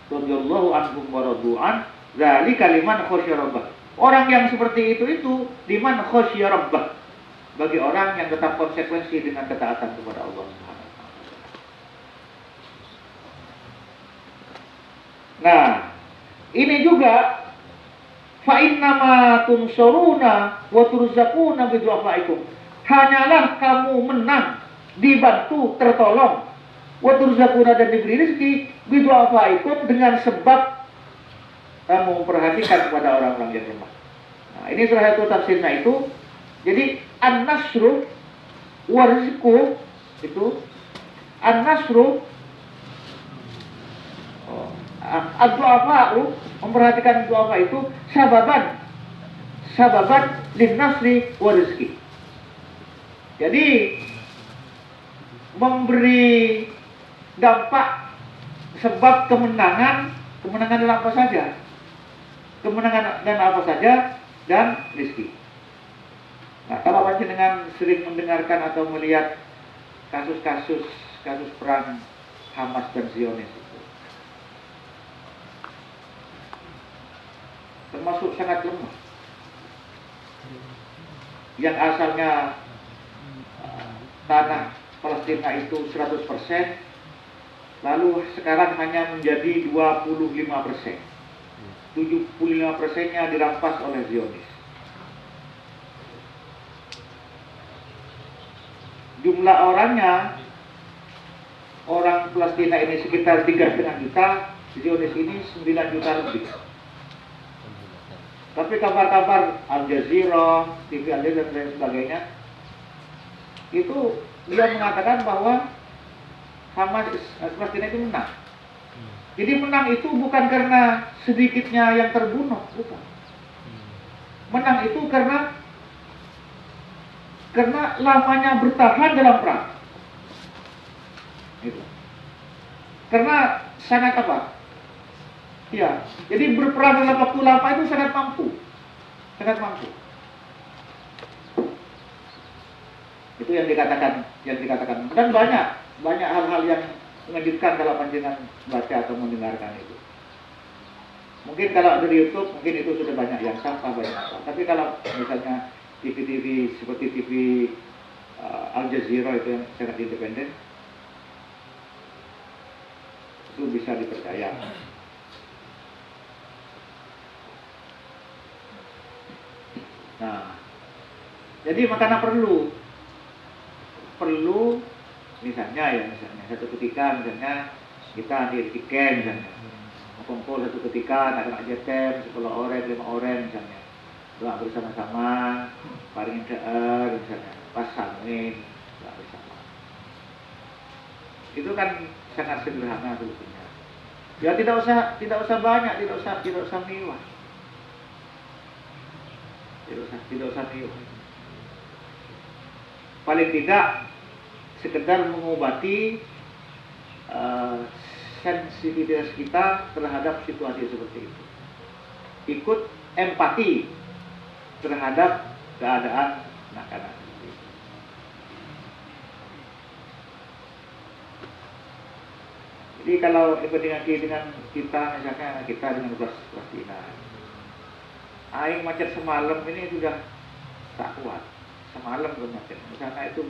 Radhiyallahu anhum wa radu'an, dzalika liman khasyiya rabbah. Orang yang seperti itu liman khasyiya rabbah. Bagi orang yang tetap konsekuensi dengan ketaatan kepada Allah Subhanahu wa taala. Nah, ini juga fa innama tunsuruna wa turzaquna bi du'afaikum. Hanyalah kamu menang, dibantu, tertolong, wa turzaquna dan diberi rezeki bi du'afaikum dengan sebab kamu memperhatikan kepada orang-orang yang lemah. Nah, ini salah satu tafsirnya itu. Jadi an-nasru wa rizqu itu an-nasru ad-du'afa'u memperhatikan du'afa itu sababan lin nasri wa rizki. Jadi memberi dampak sebab kemenangan dalam apa saja, kemenangan dan apa saja dan rizki. Nah, kalau panjenengan sering mendengarkan atau melihat kasus perang Hamas dan Zionis itu, termasuk sangat lemah. Yang asalnya tanah Palestina itu 100%, lalu sekarang hanya menjadi 25%. 75%-nya dirampas oleh Zionis. Jumlah orangnya, orang Palestina ini sekitar 3,5 juta, Zionis ini 9 juta lebih. Tapi kabar-kabar Al Jazeera, TV Al Jazeera dan lain sebagainya, itu dia mengatakan bahwa Hamas Palestina itu menang. Jadi menang itu bukan karena sedikitnya yang terbunuh, bukan. Menang itu karena lamanya bertahan dalam perang. Itu. Karena sangat apa? Ya, jadi berperang dalam waktu lama itu sangat mampu. Sangat mampu. Itu yang dikatakan. Dan banyak hal-hal yang mengejutkan kalau panjenengan baca atau mendengarkan itu. Mungkin kalau dari YouTube, mungkin itu sudah banyak yang sampah, banyak apa. Tapi kalau misalnya TV-TV seperti TV Al Jazeera itu yang sangat independen, itu bisa dipercaya. Nah, jadi makanya perlu misalnya satu ketika misalnya kita di camp misalnya kumpul satu ketika nak kena jetem 10 orang 5 orang misalnya doa bersama-sama paringin PR misalnya pas sangin doa bersama, itu kan sangat sederhana sebetulnya ya, tidak usah banyak, tidak usah mewah, tidak usah mewah, paling tidak sekedar mengobati sensitivitas kita terhadap situasi seperti itu. Ikut empati terhadap keadaan anak-anak. Jadi kalau dengan kita, misalkan anak kita dengan Palestina, aing macet semalam ini sudah tak kuat. Semalam belum macet, misalnya itu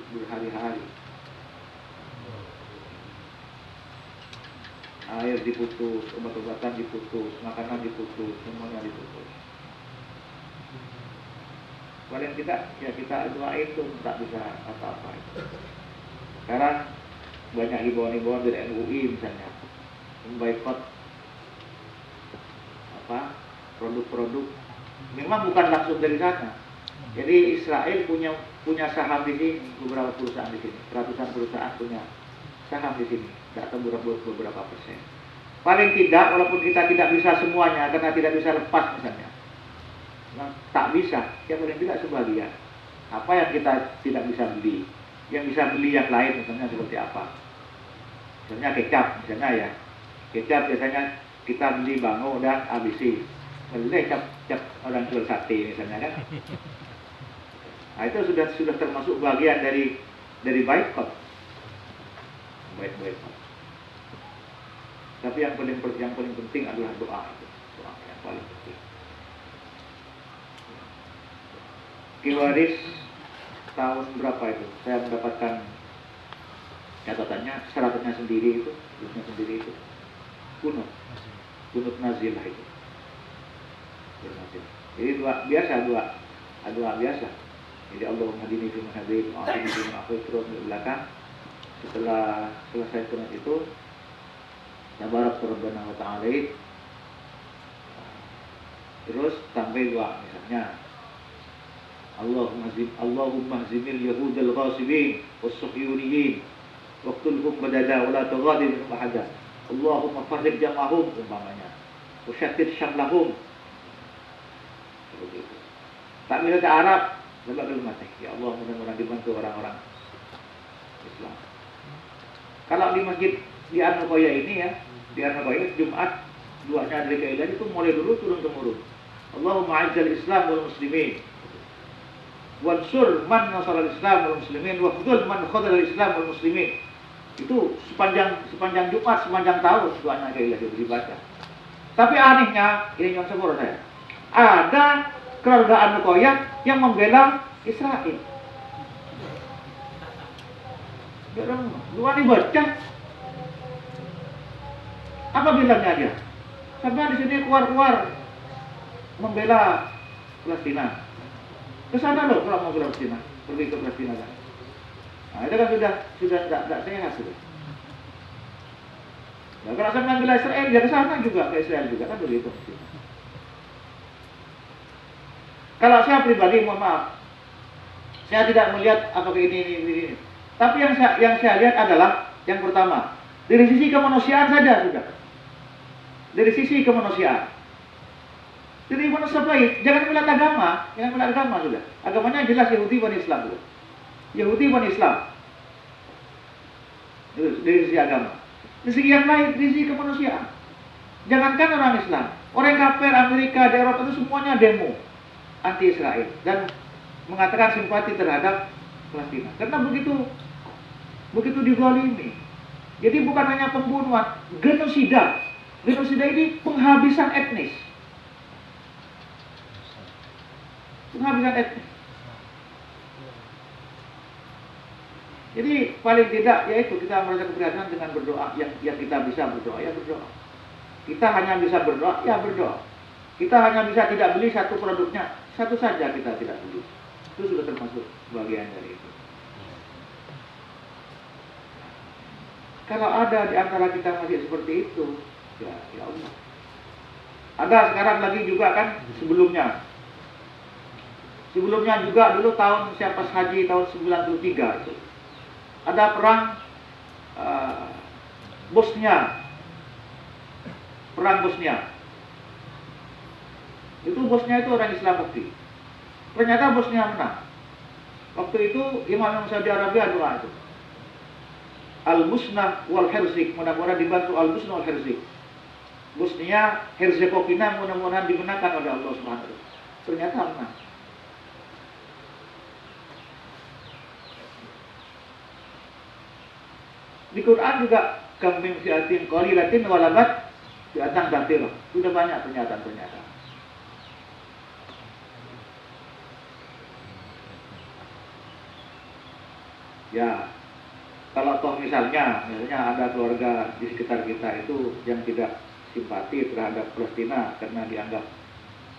berhari-hari. Air diputus, obat-obatan diputus, makanan diputus, semuanya diputus. Paling tidak, ya kita doa itu tak bisa apa-apa. Sekarang banyak himbauan-himbauan dari MUI misalnya, memboikot produk-produk. Memang bukan langsung dari sana. Jadi Israel punya saham di sini, beberapa perusahaan di sini, ratusan perusahaan punya saham di sini, tidak tahu beberapa persen. Paling tidak, walaupun kita tidak bisa semuanya, karena tidak bisa lepas misalnya, tak bisa, ya paling tidak sebagian. Apa yang kita tidak bisa beli, yang bisa beli yang lain, misalnya seperti apa? Misalnya kecap, misalnya ya, kecap biasanya kita beli Bango dan ABC, beli cap orang jual sate misalnya kan. Nah, itu sudah termasuk bagian dari boycott. Tapi yang paling penting adalah doa itu. Doa yang paling penting. Kiwaris tahun berapa itu? Saya mendapatkan catatannya, syaratnya sendiri itu, kunut nazilah itu. Jadi doa biasa. Jadi Allahumma hadini fi man hadait wa afini fi man afait, terus di belakang. Setelah selesai kunut itu, tabarak rabbana wa ta'ala, terus sampai doa misalnya Allahumma hzimil yahudal ghasibin was-suhyuniyin waqtulhum badada wa la tughadir minhum ahada, Allahumma farriq jam'ahum umpamanya, wa syattid syamlahum. Seperti itu. Tak bisa ke Arab, lebih mati. Ya Allah, mudah-mudahan dibantu orang-orang Islam. Kalau di masjid di An-Nuqayyah ini ya, di An-Nuqayyah Jumat doanya dari kaidah itu mulai dulu turun temurun. Allahumma a'izzal Islam wal muslimin, wansur man nasara al-Islam wal muslimin, wafdul man khadhal al-Islam wal muslimin. Itu sepanjang Jumat, sepanjang tahun doanya kaidah itu dibaca. Tapi anehnya, ini yang sebut saya, ada keluarga An-Nuqayyah yang membela Israel. Doa dibaca. Apa bilangnya dia? Sampai di sini keluar-keluar membela Palestina. Ke sana loh kalau mau ke Palestina, pergi ke Palestina kan. Nah, itu kan sudah tidak sehat sudah. Nah, kalau saya membela Israel, ya ke sana juga, ke Israel juga kan begitu. Kalau saya pribadi, mohon maaf, saya tidak melihat apakah ini. Tapi yang saya lihat adalah yang pertama, dari sisi kemanusiaan saja sudah. Dari sisi kemanusiaan. Jadi manusia baik, jangan melihat agama sudah. Agamanya jelas Yahudi dan Islam sudah. Yahudi dan Islam. Dari sisi agama. Dari sisi yang lain, dari sisi kemanusiaan. Jangankan orang Islam, orang kafir Amerika di Eropa itu semuanya demo anti Israel dan mengatakan simpati terhadap Palestina. Karena begitu dizalimi. Jadi bukan hanya pembunuhan, genosida. Genosida ini penghabisan etnis. Penghabisan etnis. Jadi paling tidak yaitu kita merasa keprihatinan dengan berdoa yang kita bisa berdoa ya berdoa. Kita hanya bisa berdoa ya berdoa. Kita hanya bisa tidak beli satu produknya, satu saja kita tidak beli. Itu sudah termasuk bagian dari itu. Kalau ada di antara kita masih seperti itu, ya Allah. Ada sekarang lagi juga kan sebelumnya. Sebelumnya juga dulu tahun siapa haji tahun 93 itu. Ada perang Bosnia. Perang Bosnia. Itu Bosnia itu orang Islam waktu. Ternyata Bosnia menang. Waktu itu Imam Saudi Arabia doa itu. Al-Musnah wal-Herzik, mudah-mudahan dibantu Al-Musnah wal-Herzik. Bosnia Herzegovina mudah-mudahan dimenangkan oleh Allah Subhanahu wa taala. Ternyata menang. Di Quran juga kambing fiatin qalilatin walabat fiatan katsirah. Sudah banyak pernyataan-pernyataan. Ya, kalau toh misalnya ada keluarga di sekitar kita itu yang tidak simpati terhadap Palestina karena dianggap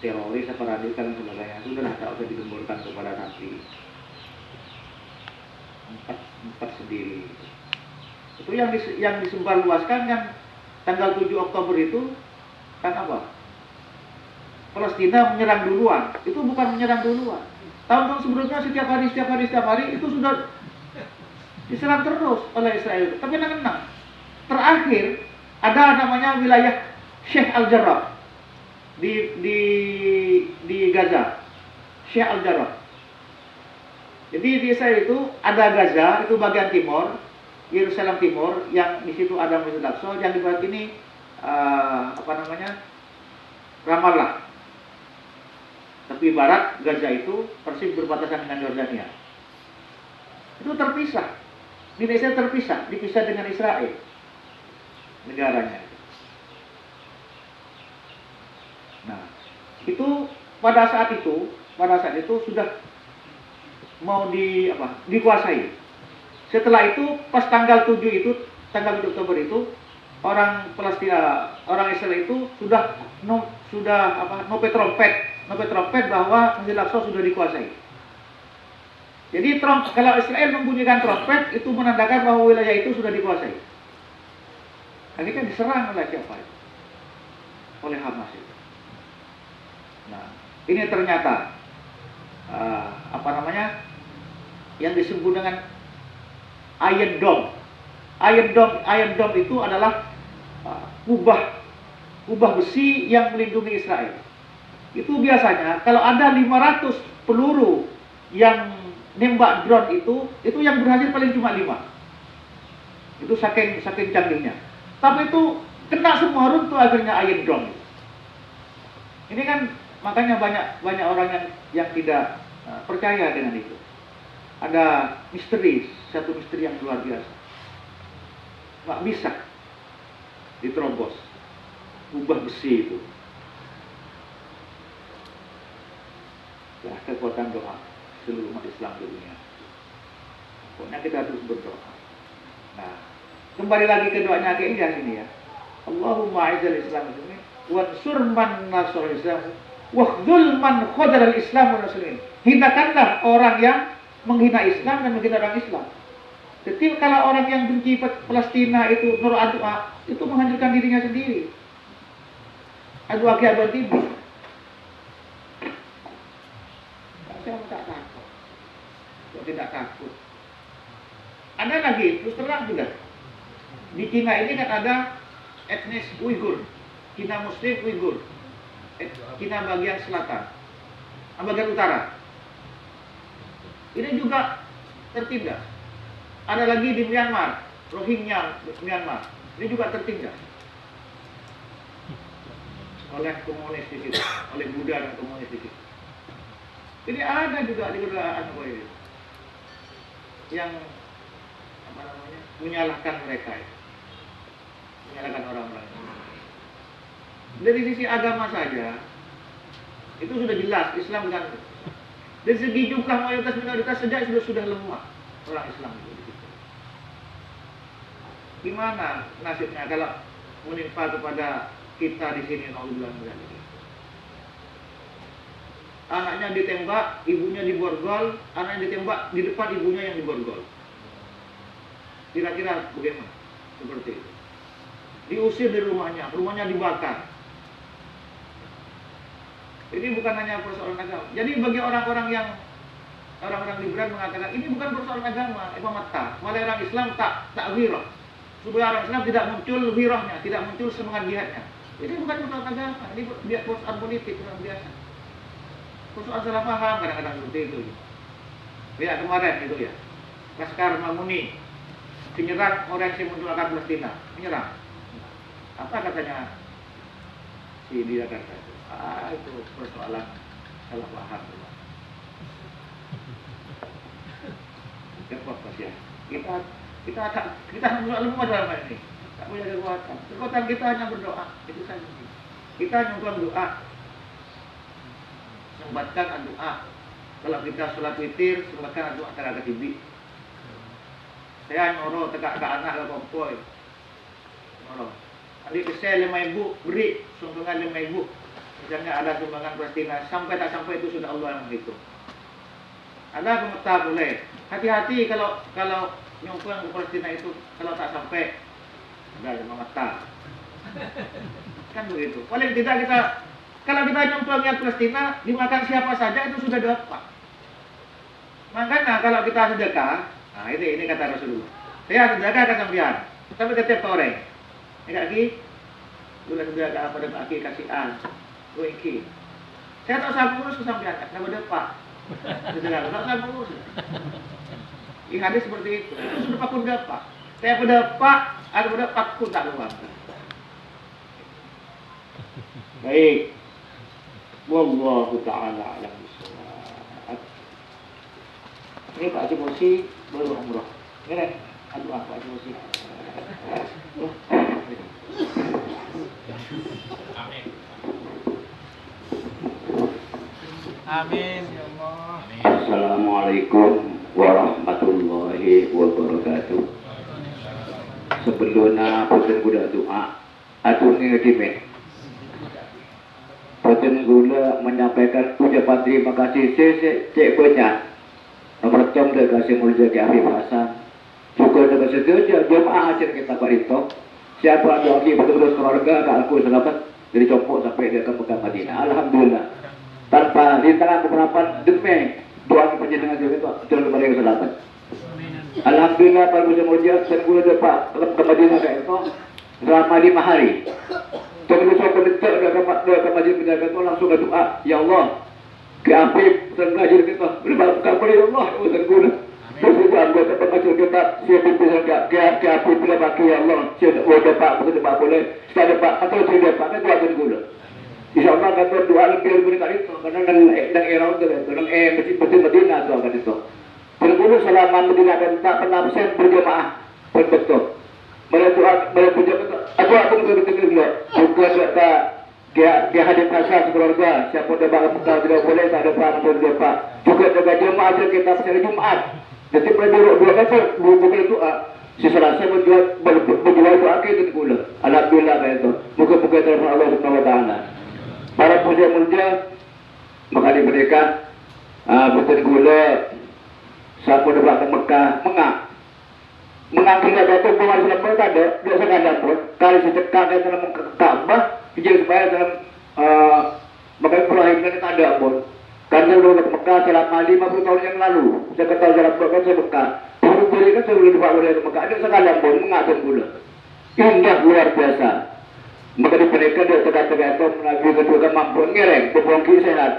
teroris atau radikal dan sebagainya, sudahlah tak usah digemburkan kepada nabi. Empat sendiri. Itu yang disebar luaskan kan tanggal 7 Oktober itu kan apa? Palestina menyerang duluan. Itu bukan menyerang duluan. Tahun-tahun sebelumnya setiap hari itu sudah diserang terus oleh Israel. Tapi menang. Terakhir ada namanya wilayah Sheikh Al-Jarrah di Gaza. Sheikh Al-Jarrah. Jadi di Israel itu ada Gaza, itu bagian timur, Yerusalem Timur, yang di situ ada Masjid Al-Aqsa, yang di barat ini Ramallah. Tapi barat Gaza itu persis berbatasan dengan Yordania. Itu terpisah. Indonesia terpisah, dipisah dengan Israel negaranya. Nah, itu pada saat itu sudah mau dikuasai. Setelah itu pas tanggal 7 Oktober itu orang Palestina, orang Israel itu sudah nope trompet bahwa Masjid Al-Aqsa sudah dikuasai. Jadi kalau Israel membunyikan trompet itu menandakan bahwa wilayah itu sudah dikuasai. Ini kan diserang oleh siapa? Oleh Hamas itu. Nah, ini ternyata yang disebut dengan Iron Dome. Iron Dome itu adalah kubah besi yang melindungi Israel. Itu biasanya kalau ada 500 peluru yang nembak drone itu yang berhasil paling cuma 5. Itu saking canggihnya. Tapi itu kena semua, runtuh akhirnya Iron Dome. Ini kan makanya banyak orang yang tidak percaya dengan itu. Ada satu misteri yang luar biasa. Nggak bisa diterobos kubah besi itu. Ya, kekuatan doa seluruh umat Islam di dunia. Pokoknya kita harus berdoa. Nah, kembali lagi ke doanya ke Ilyas ini ya. Allahumma a'izzal Islam ini wansur man nasrul Islam wakhdhul man khadal al-Islam wal muslimin. Hinakanlah orang yang menghina Islam dan menghina orang Islam. Jadi kalau orang yang benci Palestina itu nur doa, itu menghancurkan dirinya sendiri. Adu aki adu tibi. Saya tak takut. Kok tidak takut? Ada lagi, terus terang juga. Di Cina ini kan ada etnis Uighur, Cina Muslim Uighur, Cina bagian selatan, bagian utara. Ini juga tertindas. Ada lagi di Myanmar, Rohingya Myanmar. Ini juga tertindas oleh komunis di situ, oleh Buddha dan komunis di situ. Jadi ada juga di negara yang menyalahkan mereka, menyalahkan orang-orang. Dari sisi agama saja itu sudah jelas Islam bukan. Dari segi jumlah mayoritas minoritas saja sudah lemah orang Islam itu. Gimana nasibnya kalau menimpa kepada kita di sini, naudzubillah min dzalik. Anaknya ditembak, ibunya diborgol, anaknya ditembak di depan ibunya yang diborgol. Kira-kira bagaimana? Seperti itu. Diusir dari rumahnya, rumahnya dibakar. Ini bukan hanya persoalan agama. Jadi bagi orang-orang liberal mengatakan ini bukan persoalan agama, mata. Malah orang Islam tak wirah. Supaya orang Islam tidak muncul wirahnya, tidak muncul semangat jihadnya. Ini bukan persoalan agama, ini persoalan politik orang biasa. Persoalan salah paham kadang-kadang seperti itu. Ya kemarin itu ya, Laskar Mamuni menyerang orang yang menolak Palestina, menyerang. Apa katanya si di Jakarta itu? Itu persoalan salah paham. Cepat Mas ya. Kita lemah dalam hal ini. Tak punya kekuatan. Kekuatan kita hanya berdoa. Itu saja. Kita hanya doa. Sembatkan doa. Kalau kita sholat witir, sembatkan doa antara ketibi. Saya nyoro tegak ke anak ke kompoi. Nyoro. Adik saya 5.000 beri sumbangan 5.000. Misalnya ada sumbangan Palestina, sampai tak sampai itu sudah Allah yang menghitung. Ada pemeta boleh. Hati-hati kalau nyumbang ke Palestina itu kalau tak sampai ada pemeta. Kan begitu. Paling tidak kalau kita nyumbangnya Palestina dimakan siapa saja itu sudah dapat. Makanya kalau kita sedekah, nah ini kata Rasulullah. Saya sedekah ke sampean, tapi tetap orang. Ini kaki, sudah sedekah pada kaki kasihan. Wiki. Saya tak usah urus ke sampean, kenapa depak? Sedekah, tak usah urus. Di hadis seperti itu. Itu sudah pakun depak. Saya berdepak, ada berdepak pun tak luar. Baik. Wallahu ta'ala a'lam bishawab. Ini Pak Haji Mursi baru umroh. Ini aduh Pak Haji Mursi. Amin. Amin ya Allah. Assalamualaikum warahmatullahi wabarakatuh. Sebelumnya putun gula doa atau ngedimin. Putun gula menyampaikan ucapan terima kasih cek banyak. Nomor tom kasih mulia ke Afif Hasan. Juga dengan setuju jemaah ajar kita Pak Rito. Siapa ada lagi betul-betul keluarga aku selamat dari Compok sampai dia ke Mekah Madinah. Alhamdulillah. Tanpa rintangan beberapa demi doa penjenengan juga itu terlalu pada yang selamat. Alhamdulillah para muslim mulia saya dapat ke Madinah kayak itu selama 5 hari. Terus saya pendetak ke Madinah itu langsung doa, ya Allah, ke Afif sengaja kita berbakat kepada Allah urusan guna. Terus juga anggota pengajar kita siapa bisa ke Afif berbakat ya Allah. Siapa dapat boleh, saya dapat atau tidak dapat itu akan guna. InsyaAllah akan berdoa lebih kali itu karena nang era itu nang masjid Madinah itu akan itu. Terus selama Madinah dan tak pernah absen berjamaah berbetul. Berdoa aku betul juga. Bukan dia hadir kasar keluarga. Siapa dapat kita tidak boleh tak dapat atau dapat. Juga jaga jemaah kita secara Jumat. Jadi pada dua kali bukan doa. Si Selasa berjual itu akhir gula. Alhamdulillah kayak itu. Muka-muka telepon Allah Subhanahu Wa Taala. Para mulia maka diberikan betul gula. Siapa dapat ke Mekah mengambil jatuh pengaruh dalam mereka ada dia sekadar pun kali secekak dalam Ka'bah hijau supaya dalam makanya Ibrahim ini ada pun karena sudah ke Mekah selama 50 tahun yang lalu saya ketahui dalam Mekah saya Mekah buru-buru kan saya boleh dibawa ke Mekah ada sekadar pun mengatur gula indah luar biasa maka diberikan dia tegak-tegak itu menabi kedua mampu ngereng berbongki sehat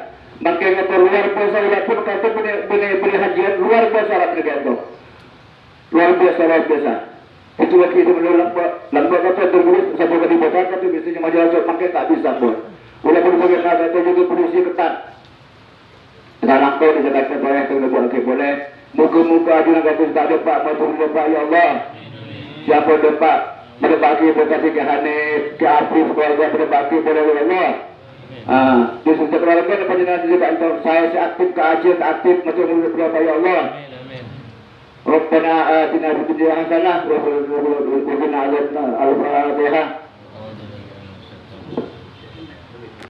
makanya luar biasa walaupun kata benih hajian luar biasa itu luar biasa itu lagi itu menolak lambat kata terus sampai ke dibatalkan itu biasanya majalah makin tak bisa pun walaupun bagaimana itu juga polisi ketat sekarang kau di Jakarta boleh itu boleh muka-muka ajudan kata tak ada pak matur pak ya Allah siapa dapat berbagi berkasih ke Hanif ke Afif keluarga berbagi boleh Allah di setiap keluarga ada penjenayah juga saya aktif ke Aceh aktif macam berapa ya Allah ربنا آتنا في الدنيا حسنة وفي الآخرة حسنة. الفاتحة.